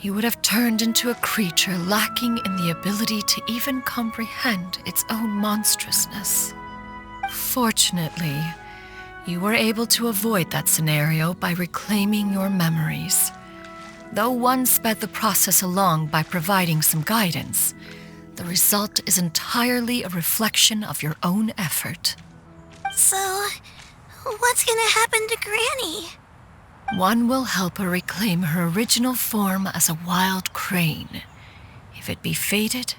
[SPEAKER 2] you would have turned into a creature lacking in the ability to even comprehend its own monstrousness. Fortunately, you were able to avoid that scenario by reclaiming your memories. Though one sped the process along by providing some guidance, the result is entirely a reflection of your own effort.
[SPEAKER 11] So, what's gonna happen to Granny?
[SPEAKER 2] One will help her reclaim her original form as a wild crane. If it be fated,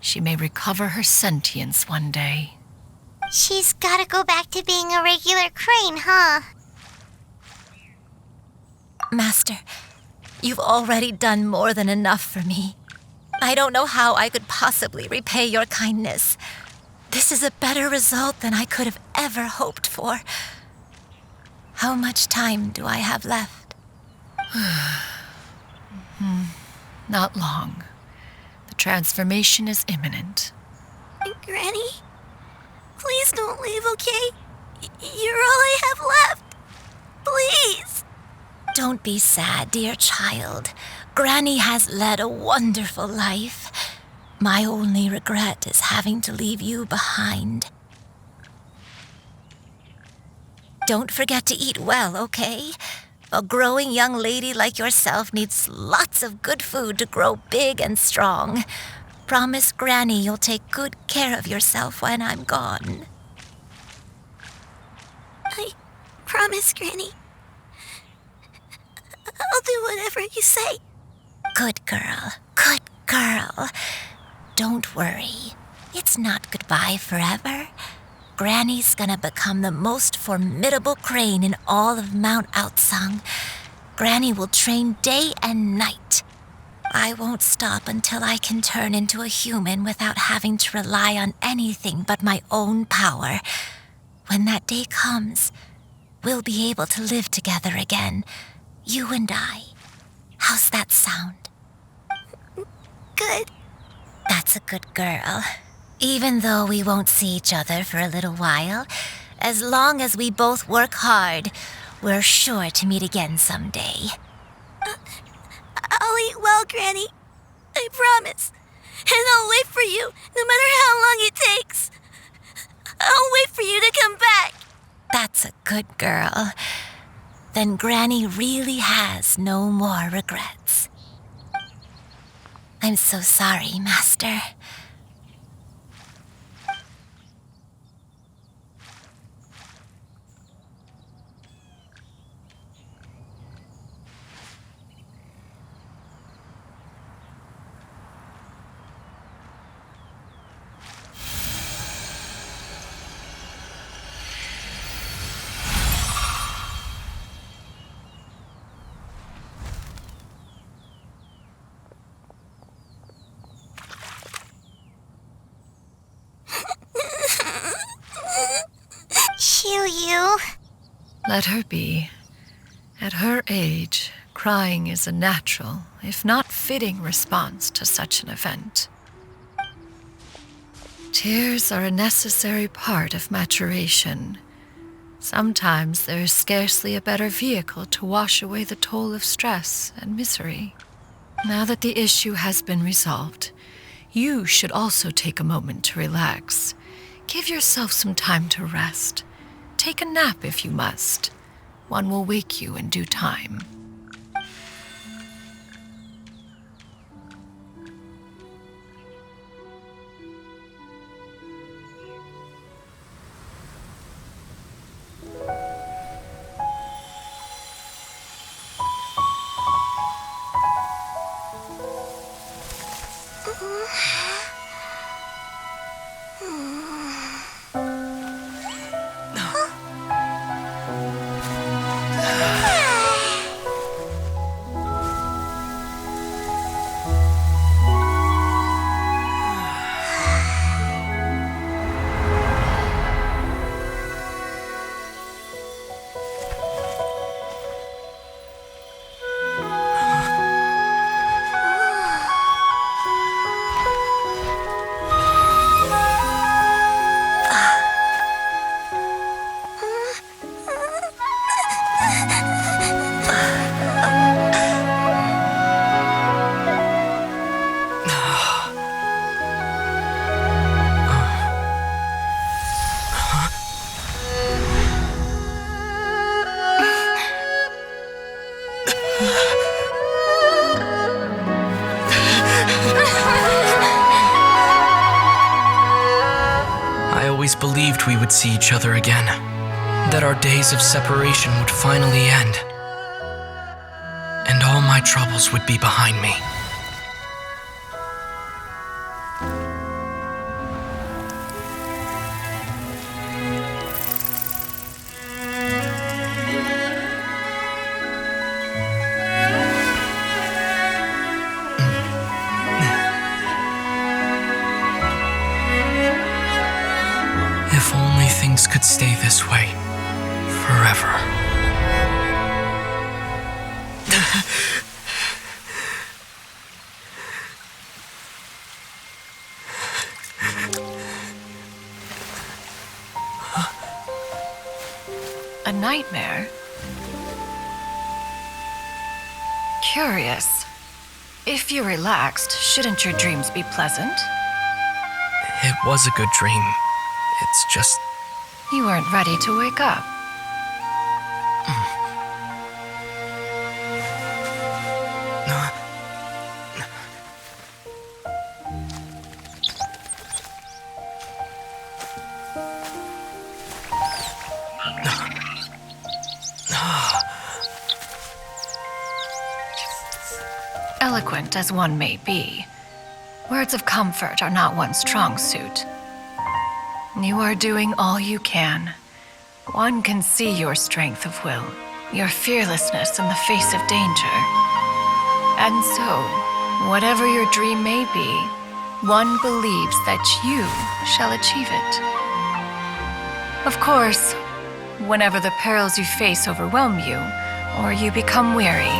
[SPEAKER 2] she may recover her sentience one day.
[SPEAKER 1] She's gotta go back to being a regular crane, huh?
[SPEAKER 10] Master, you've already done more than enough for me. I don't know how I could possibly repay your kindness. This is a better result than I could have ever hoped for. How much time do I have left?
[SPEAKER 2] Not long. The transformation is imminent.
[SPEAKER 11] Granny? Please don't leave, okay? You're all I have left. Please.
[SPEAKER 10] Don't be sad, dear child. Granny has led a wonderful life. My only regret is having to leave you behind. Don't forget to eat well, okay? A growing young lady like yourself needs lots of good food to grow big and strong. Promise Granny you'll take good care of yourself when I'm gone.
[SPEAKER 11] I promise, Granny. I'll do whatever you say.
[SPEAKER 10] Good girl, good girl. Don't worry. It's not goodbye forever. Granny's gonna become the most formidable crane in all of Mount Outsung. Granny will train day and night. I won't stop until I can turn into a human without having to rely on anything but my own power. When that day comes, we'll be able to live together again, you and I. How's that sound?
[SPEAKER 11] Good.
[SPEAKER 10] That's a good girl. Even though we won't see each other for a little while, as long as we both work hard, we're sure to meet again someday.
[SPEAKER 11] I'll eat well, Granny. I promise. And I'll wait for you, no matter how long it takes. I'll wait for you to come back.
[SPEAKER 10] That's a good girl. Then Granny really has no more regrets. I'm so sorry, Master.
[SPEAKER 1] You.
[SPEAKER 2] Let her be. At her age, crying is a natural, if not fitting, response to such an event. Tears are a necessary part of maturation. Sometimes there is scarcely a better vehicle to wash away the toll of stress and misery. Now that the issue has been resolved, you should also take a moment to relax. Give yourself some time to rest. Take a nap if you must. One will wake you in due time.
[SPEAKER 3] always believed we would see each other again, that our days of separation would finally end, and all my troubles would be behind me. If only things could stay this way forever.
[SPEAKER 2] A nightmare? Curious. If you're relaxed, shouldn't your dreams be pleasant?
[SPEAKER 3] It was a good dream. It's just...
[SPEAKER 2] You weren't ready to wake up. Eloquent as one may be, words of comfort are not one's strong suit. You are doing all you can. One can see your strength of will, your fearlessness in the face of danger. And so, whatever your dream may be, one believes that you shall achieve it. Of course, whenever the perils you face overwhelm you, or you become weary,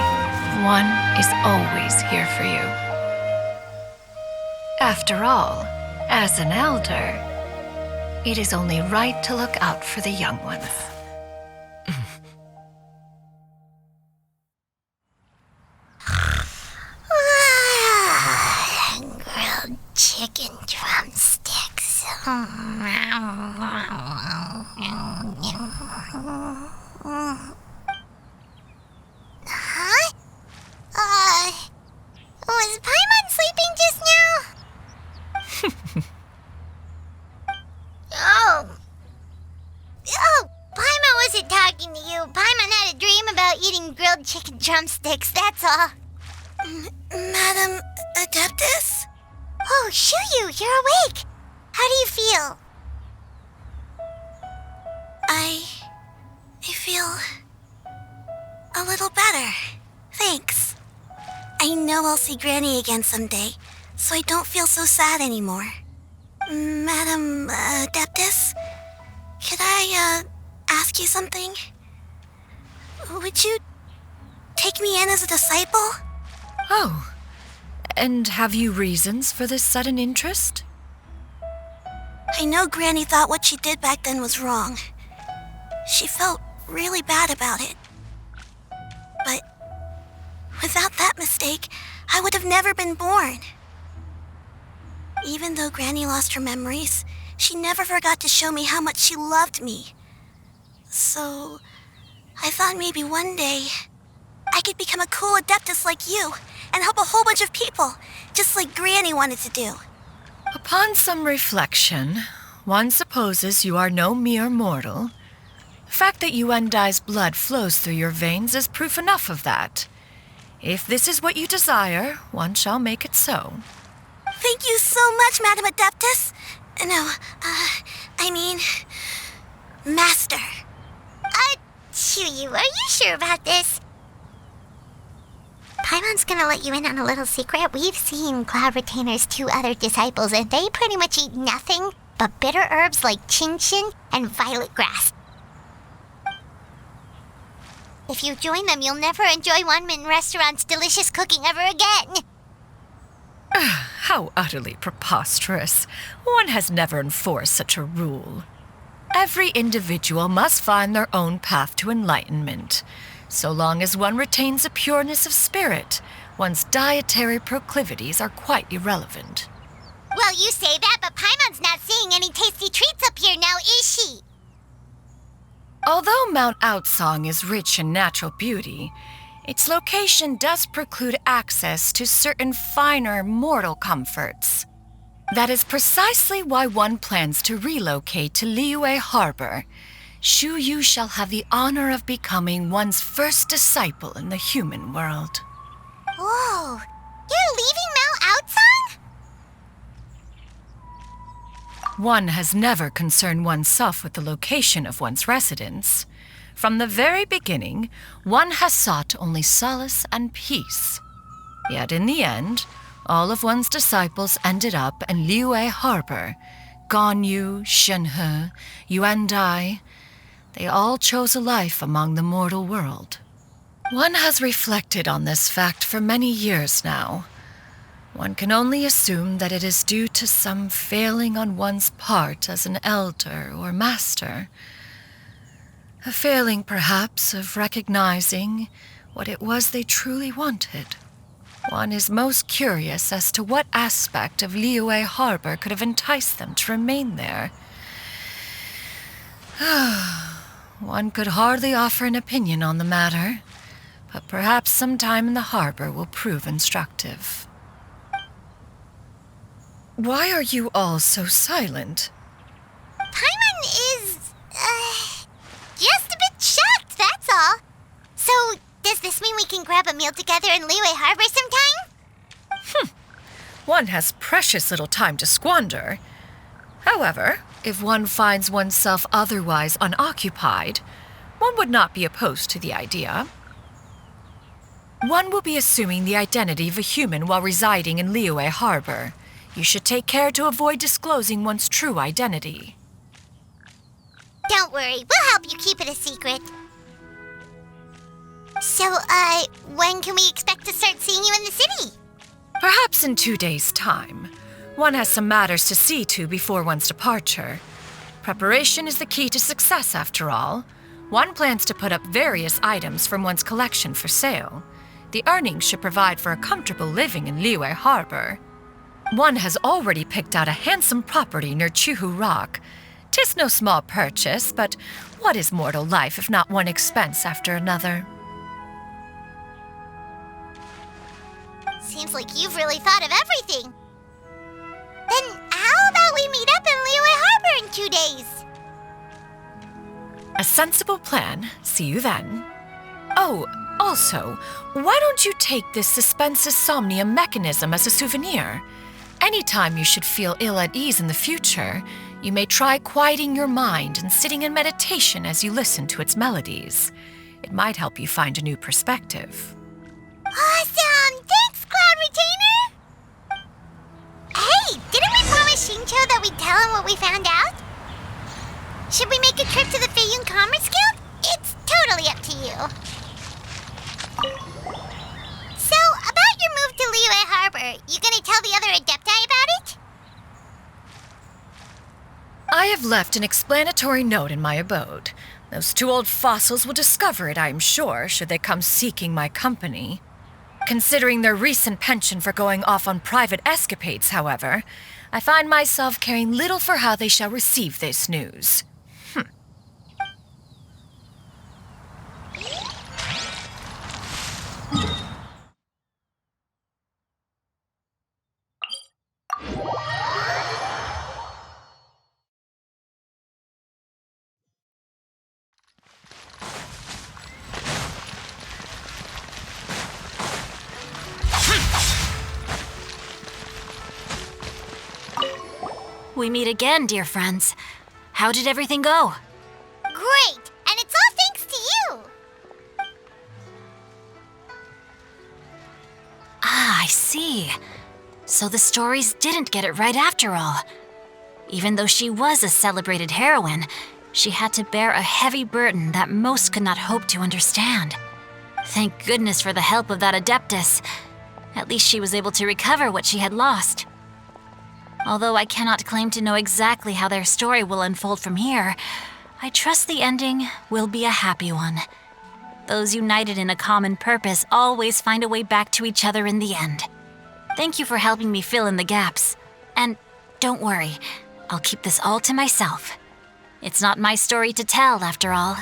[SPEAKER 2] one is always here for you. After all, as an elder, it is only right to look out for the young ones.
[SPEAKER 1] Grilled chicken drumsticks. Huh? Was Paimon sleeping just now? Oh, Paimon wasn't talking to you. Paimon had a dream about eating grilled chicken drumsticks, that's all.
[SPEAKER 11] Madam Adeptus?
[SPEAKER 1] Oh, Shuyu, you're awake. How do you feel?
[SPEAKER 11] I feel a little better. Thanks. I know I'll see Granny again someday, so I don't feel so sad anymore. Madam Adeptus, could I ask you something? Would you take me in as a disciple?
[SPEAKER 7] Oh, and have you reasons for this sudden interest?
[SPEAKER 11] I know Granny thought what she did back then was wrong. She felt really bad about it. But without that mistake, I would have never been born. Even though Granny lost her memories, she never forgot to show me how much she loved me. So, I thought maybe one day I could become a cool Adeptus like you and help a whole bunch of people, just like Granny wanted to do.
[SPEAKER 7] Upon some reflection, one supposes you are no mere mortal. The fact that Yuendai's blood flows through your veins is proof enough of that. If this is what you desire, one shall make it so.
[SPEAKER 11] Thank you so much, Madam Adeptus. No, I mean, Master.
[SPEAKER 1] Chuyu, are you sure about this? Paimon's gonna let you in on a little secret. We've seen Cloud Retainer's 2 other disciples, and they pretty much eat nothing but bitter herbs like chinchin and violet grass. If you join them, you'll never enjoy Wanmin Restaurant's delicious cooking ever again.
[SPEAKER 7] How utterly preposterous. One has never enforced such a rule. Every individual must find their own path to enlightenment. So long as one retains a pureness of spirit, one's dietary proclivities are quite irrelevant.
[SPEAKER 1] Well, you say that, but Paimon's not seeing any tasty treats up here now, is she?
[SPEAKER 7] Although Mount Outsong is rich in natural beauty, its location does preclude access to certain finer mortal comforts.
[SPEAKER 2] That is precisely why one plans to relocate to Liyue Harbor. Shu Yu shall have the honor of becoming one's first disciple in the human world.
[SPEAKER 1] Whoa! You're leaving Mount Outsang?
[SPEAKER 2] One has never concerned oneself with the location of one's residence. From the very beginning, one has sought only solace and peace. Yet in the end, all of one's disciples ended up in Liyue Harbor. Ganyu, Shenhe, Yuandai. They all chose a life among the mortal world. One has reflected on this fact for many years now. One can only assume that it is due to some failing on one's part as an elder or master. A failing, perhaps, of recognizing what it was they truly wanted. One is most curious as to what aspect of Liyue Harbor could have enticed them to remain there. One could hardly offer an opinion on the matter, but perhaps some time in the harbor will prove instructive. Why are you all so silent?
[SPEAKER 1] Paimon is, just a bit shocked, that's all. So, does this mean we can grab a meal together in Liyue Harbor sometime?
[SPEAKER 2] One has precious little time to squander. However, if one finds oneself otherwise unoccupied, one would not be opposed to the idea. One will be assuming the identity of a human while residing in Liyue Harbor. You should take care to avoid disclosing one's true identity.
[SPEAKER 1] Don't worry, we'll help you keep it a secret. So, when can we expect to start seeing you in the city?
[SPEAKER 2] Perhaps in 2 days' time. One has some matters to see to before one's departure. Preparation is the key to success, after all. One plans to put up various items from one's collection for sale. The earnings should provide for a comfortable living in Liyue Harbor. One has already picked out a handsome property near Chuhu Rock. 'Tis no small purchase, but what is mortal life if not one expense after another?
[SPEAKER 1] Seems like you've really thought of everything. Then how about we meet up in Liyue Harbor in 2 days?
[SPEAKER 2] A sensible plan. See you then. Oh, also, why don't you take this suspense insomnia mechanism as a souvenir? Anytime you should feel ill at ease in the future, you may try quieting your mind and sitting in meditation as you listen to its melodies. It might help you find a new perspective.
[SPEAKER 1] Awesome! Thanks, Cloud Retainer! Hey, didn't we promise Shincho that we'd tell him what we found out? Should we make a trip to the Feiyun Commerce Guild? It's totally up to you. So, about your move to Liyue Harbor, you gonna tell the other Adepti about it?
[SPEAKER 2] I have left an explanatory note in my abode. Those 2 old fossils will discover it, I am sure, should they come seeking my company. Considering their recent penchant for going off on private escapades, however, I find myself caring little for how they shall receive this news.
[SPEAKER 13] We meet again, dear friends. How did everything go?
[SPEAKER 1] Great! And it's all thanks to you!
[SPEAKER 13] Ah, I see. So the stories didn't get it right after all. Even though she was a celebrated heroine, she had to bear a heavy burden that most could not hope to understand. Thank goodness for the help of that Adeptus. At least she was able to recover what she had lost. Although I cannot claim to know exactly how their story will unfold from here, I trust the ending will be a happy one. Those united in a common purpose always find a way back to each other in the end. Thank you for helping me fill in the gaps. And don't worry, I'll keep this all to myself. It's not my story to tell, after all.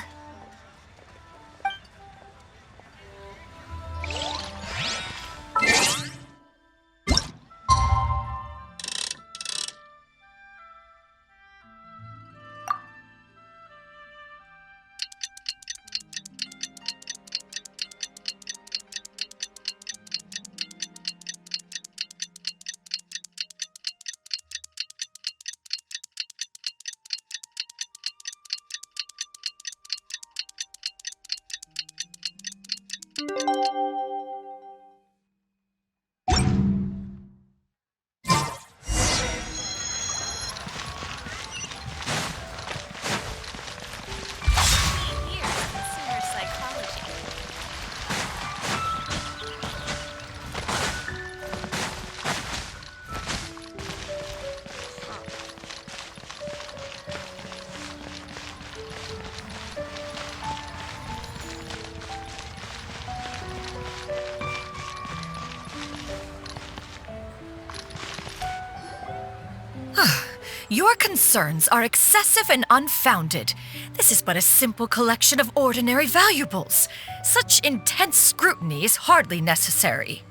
[SPEAKER 2] Your concerns are excessive and unfounded. This is but a simple collection of ordinary valuables. Such intense scrutiny is hardly necessary.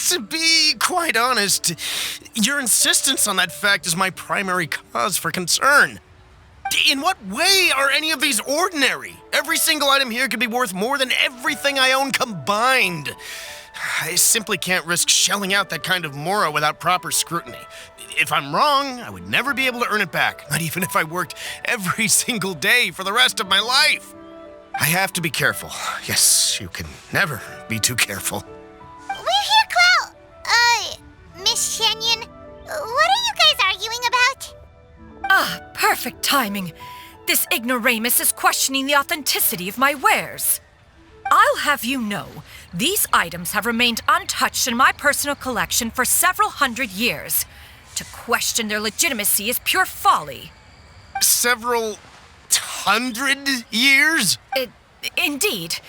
[SPEAKER 8] To be quite honest, your insistence on that fact is my primary cause for concern. In what way are any of these ordinary? Every single item here could be worth more than everything I own combined. I simply can't risk shelling out that kind of mora without proper scrutiny. If I'm wrong, I would never be able to earn it back, not even if I worked every single day for the rest of my life. I have to be careful. Yes, you can never be too careful.
[SPEAKER 1] We're here, Clow. Miss Xianyun, what are you guys arguing about?
[SPEAKER 2] Ah, perfect timing. This ignoramus is questioning the authenticity of my wares. I'll have you know, these items have remained untouched in my personal collection for several hundred years. To question their legitimacy is pure folly.
[SPEAKER 8] Several hundred years?
[SPEAKER 2] Indeed.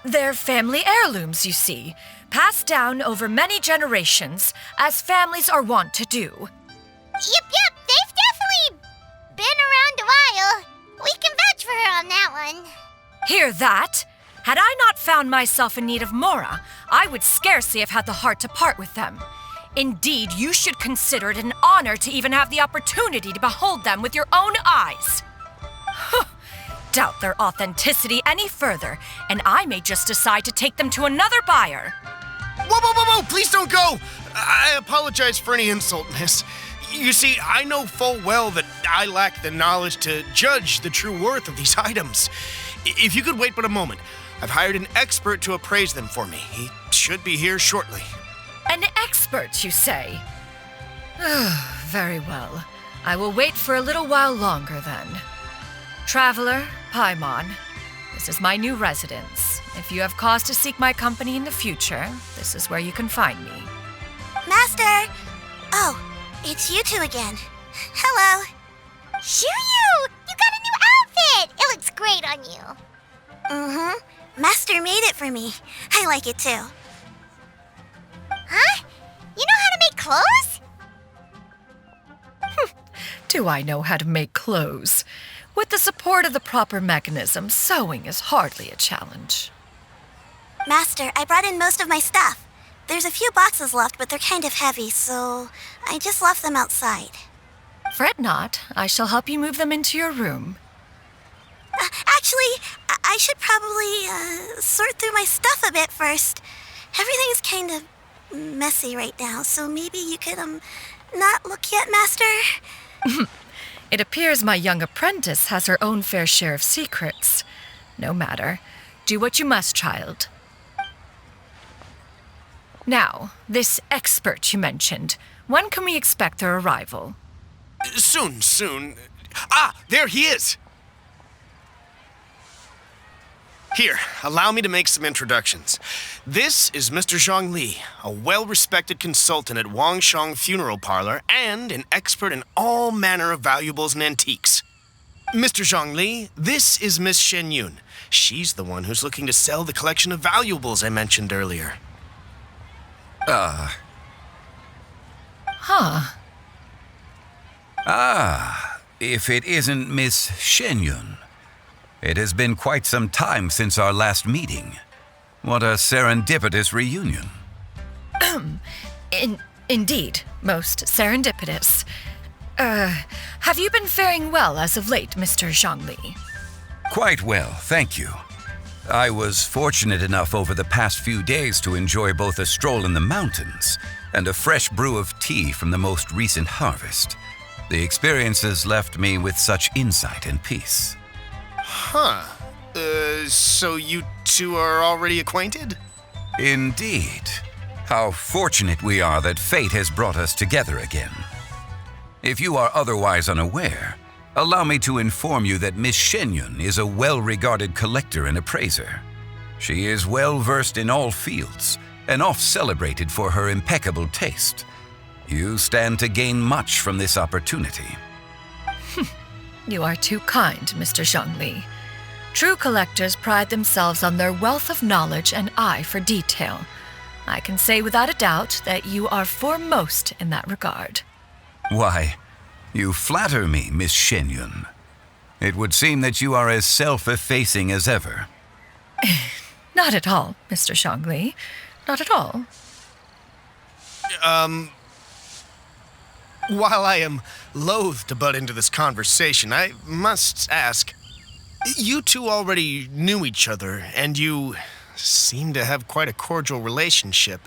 [SPEAKER 2] They're family heirlooms, you see, passed down over many generations, as families are wont to do.
[SPEAKER 1] Yep, they've definitely been around a while. We can vouch for her on that one.
[SPEAKER 2] Hear that? Had I not found myself in need of mora, I would scarcely have had the heart to part with them. Indeed, you should consider it an honor to even have the opportunity to behold them with your own eyes. Doubt their authenticity any further, and I may just decide to take them to another buyer.
[SPEAKER 8] Whoa, please don't go! I apologize for any insult, miss. You see, I know full well that I lack the knowledge to judge the true worth of these items. If you could wait but a moment, I've hired an expert to appraise them for me. He should be here shortly.
[SPEAKER 2] An expert, you say? Very well. I will wait for a little while longer then. Traveler, Paimon, this is my new residence. If you have cause to seek my company in the future, this is where you can find me.
[SPEAKER 11] Master! Oh, it's you two again. Hello.
[SPEAKER 1] Xianyun! You got a new outfit! It looks great on you.
[SPEAKER 11] Mm-hmm. Master made it for me. I like it too.
[SPEAKER 1] Huh? You know how to make clothes?
[SPEAKER 2] Do I know how to make clothes? With the support of the proper mechanism, sewing is hardly a challenge.
[SPEAKER 11] Master, I brought in most of my stuff. There's a few boxes left, but they're kind of heavy, so I just left them outside.
[SPEAKER 2] Fret not. I shall help you move them into your room.
[SPEAKER 11] Actually, I should probably sort through my stuff a bit first. Everything's kind of messy right now, so maybe you could, not look yet, Master?
[SPEAKER 2] It appears my young apprentice has her own fair share of secrets. No matter. Do what you must, child. Now, this expert you mentioned, when can we expect their arrival?
[SPEAKER 8] Soon. Ah, there he is! Here, allow me to make some introductions. This is Mr. Zhongli, a well-respected consultant at Wangshang Funeral Parlor and an expert in all manner of valuables and antiques. Mr. Zhongli, this is Miss Xianyun. She's the one who's looking to sell the collection of valuables I mentioned earlier.
[SPEAKER 19] If it isn't Miss Xianyun. It has been quite some time since our last meeting. What a serendipitous reunion.
[SPEAKER 2] Indeed, most serendipitous. Have you been faring well as of late, Mr. Zhongli?
[SPEAKER 19] Quite well, thank you. I was fortunate enough over the past few days to enjoy both a stroll in the mountains and a fresh brew of tea from the most recent harvest. The experiences left me with such insight and peace.
[SPEAKER 8] So you two are already acquainted?
[SPEAKER 19] Indeed. How fortunate we are that fate has brought us together again. If you are otherwise unaware, allow me to inform you that Miss Xianyun is a well-regarded collector and appraiser. She is well-versed in all fields and oft-celebrated for her impeccable taste. You stand to gain much from this opportunity.
[SPEAKER 2] You are too kind, Mr. Zhongli. True collectors pride themselves on their wealth of knowledge and eye for detail. I can say without a doubt that you are foremost in that regard.
[SPEAKER 19] Why, you flatter me, Miss Xianyun. It would seem that you are as self-effacing as ever.
[SPEAKER 2] Not at all, Mr. Zhongli. Not at all.
[SPEAKER 20] While I am loath to butt into this conversation, I must ask, you two already knew each other, and you seem to have quite a cordial relationship.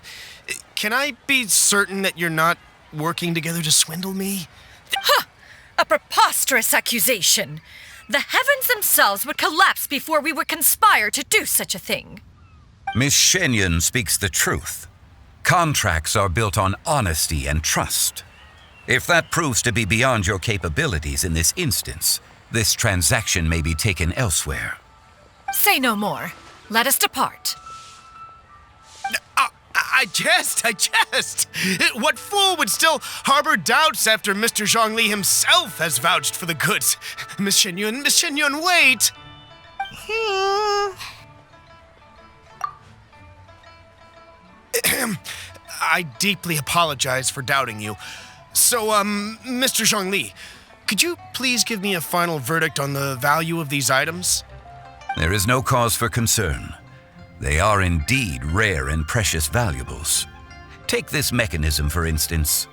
[SPEAKER 20] Can I be certain that you're not working together to swindle me?
[SPEAKER 2] Ha! A preposterous accusation! The heavens themselves would collapse before we would conspire to do such a thing.
[SPEAKER 19] Miss Xianyun speaks the truth. Contracts are built on honesty and trust. If that proves to be beyond your capabilities in this instance, this transaction may be taken elsewhere.
[SPEAKER 2] Say no more. Let us depart.
[SPEAKER 20] I jest. What fool would still harbor doubts after Mr. Zhongli himself has vouched for the goods? Miss Xianyun, wait! I deeply apologize for doubting you. So, Mr. Zhongli, could you please give me a final verdict on the value of these items?
[SPEAKER 19] There is no cause for concern. They are indeed rare and precious valuables. Take this mechanism, for instance.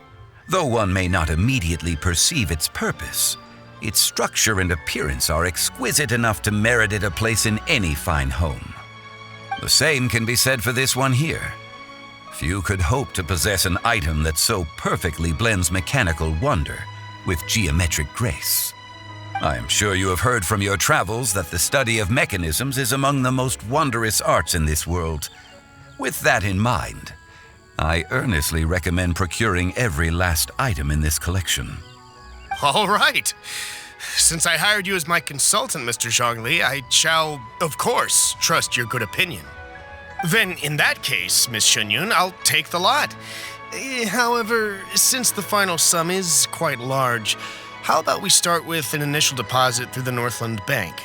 [SPEAKER 19] Though one may not immediately perceive its purpose, its structure and appearance are exquisite enough to merit it a place in any fine home. The same can be said for this one here. Few could hope to possess an item that so perfectly blends mechanical wonder with geometric grace. I am sure you have heard from your travels that the study of mechanisms is among the most wondrous arts in this world. With that in mind, I earnestly recommend procuring every last item in this collection.
[SPEAKER 20] All right. Since I hired you as my consultant, Mr. Zhongli, I shall, of course, trust your good opinion. Then, in that case, Miss Xianyun, I'll take the lot. However, since the final sum is quite large, how about we start with an initial deposit through the Northland Bank?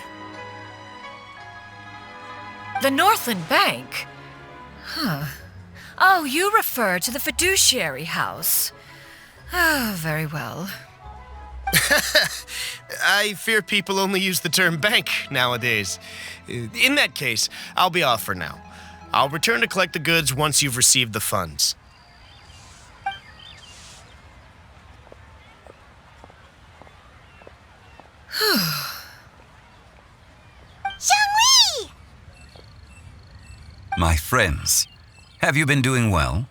[SPEAKER 2] The Northland Bank? Huh. Oh, you refer to the fiduciary house. Oh, very well.
[SPEAKER 20] I fear people only use the term bank nowadays. In that case, I'll be off for now. I'll return to collect the goods once you've received the funds.
[SPEAKER 1] Zhongli!
[SPEAKER 19] My friends, have you been doing well?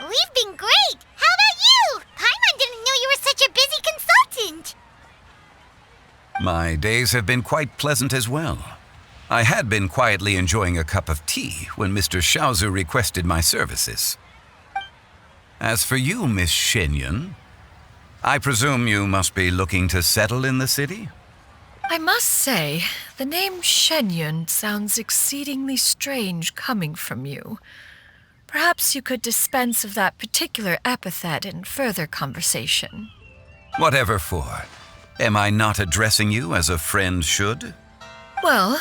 [SPEAKER 1] We've been great! How about you? Paimon didn't know you were such a busy consultant!
[SPEAKER 19] My days have been quite pleasant as well. I had been quietly enjoying a cup of tea when Mr. Xiaozu requested my services. As for you, Miss Xianyun, I presume you must be looking to settle in the city?
[SPEAKER 2] I must say, the name Xianyun sounds exceedingly strange coming from you. Perhaps you could dispense of that particular epithet in further conversation.
[SPEAKER 19] Whatever for. Am I not addressing you as a friend should?
[SPEAKER 2] Well,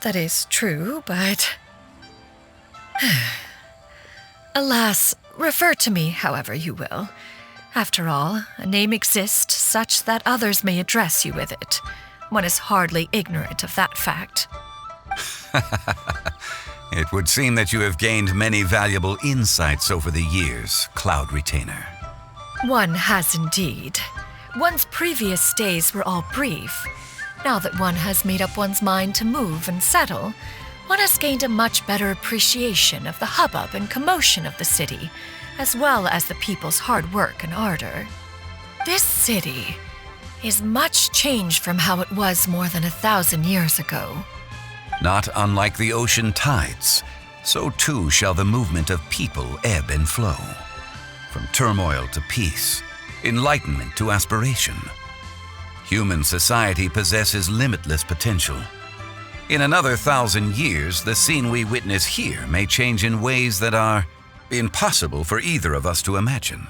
[SPEAKER 2] that is true, but... Alas, refer to me however you will. After all, a name exists such that others may address you with it. One is hardly ignorant of that fact.
[SPEAKER 19] It would seem that you have gained many valuable insights over the years, Cloud Retainer.
[SPEAKER 2] One has indeed. One's previous days were all brief. Now that one has made up one's mind to move and settle, one has gained a much better appreciation of the hubbub and commotion of the city, as well as the people's hard work and ardor. This city is much changed from how it was more than 1,000 years ago.
[SPEAKER 19] Not unlike the ocean tides, so too shall the movement of people ebb and flow. From turmoil to peace, enlightenment to aspiration. Human society possesses limitless potential. In another 1,000 years, the scene we witness here may change in ways that are impossible for either of us to imagine.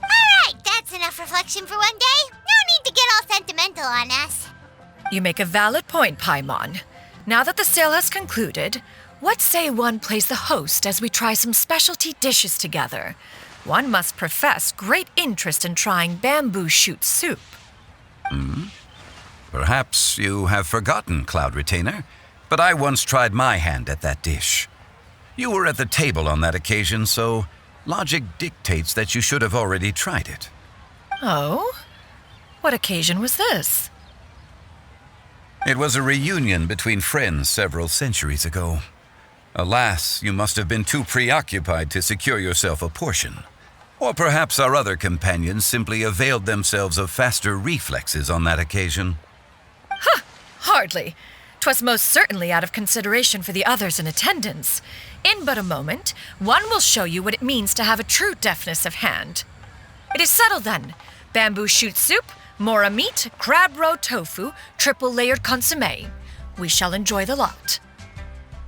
[SPEAKER 1] Alright, that's enough reflection for one day. No need to get all sentimental on us.
[SPEAKER 2] You make a valid point, Paimon. Now that the sale has concluded, What say one plays the host as we try some specialty dishes together? One must profess great interest in trying bamboo shoot soup.
[SPEAKER 19] Perhaps you have forgotten, Cloud Retainer, but I once tried my hand at that dish. You were at the table on that occasion, so logic dictates that you should have already tried it.
[SPEAKER 2] Oh? What occasion was this?
[SPEAKER 19] It was a reunion between friends several centuries ago. Alas, you must have been too preoccupied to secure yourself a portion. Or perhaps our other companions simply availed themselves of faster reflexes on that occasion.
[SPEAKER 2] Hardly. 'Twas most certainly out of consideration for the others in attendance. In but a moment, one will show you what it means to have a true deftness of hand. It is settled then. Bamboo shoot soup, mora meat, crab roe tofu, triple-layered consommé. We shall enjoy the lot.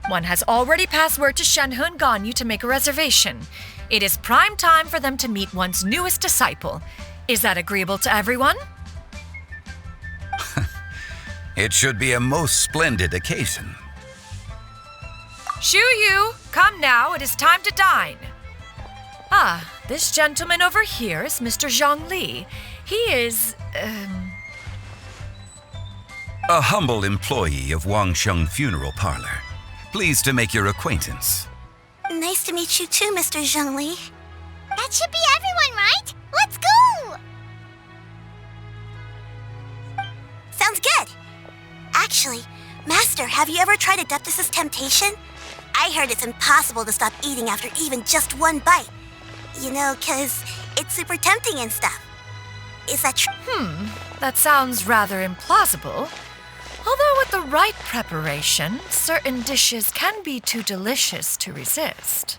[SPEAKER 2] One has already passed word to Shenhe and Ganyu to make a reservation. It is prime time for them to meet one's newest disciple. Is that agreeable to everyone?
[SPEAKER 19] It should be a most splendid occasion.
[SPEAKER 2] Shu Yu, come now, it is time to dine. This gentleman over here is Mr. Zhongli. He is,
[SPEAKER 19] A humble employee of Wangsheng Funeral Parlor. Pleased to make your acquaintance.
[SPEAKER 11] Nice to meet you too, Mr. Zhongli.
[SPEAKER 1] That should be everyone, right? Let's go!
[SPEAKER 11] Sounds good. Actually, Master, have you ever tried Adeptus' temptation? I heard it's impossible to stop eating after even just one bite. You know, 'cause it's super tempting and stuff. Is that true?
[SPEAKER 2] That sounds rather implausible. Although with the right preparation, certain dishes can be too delicious to resist.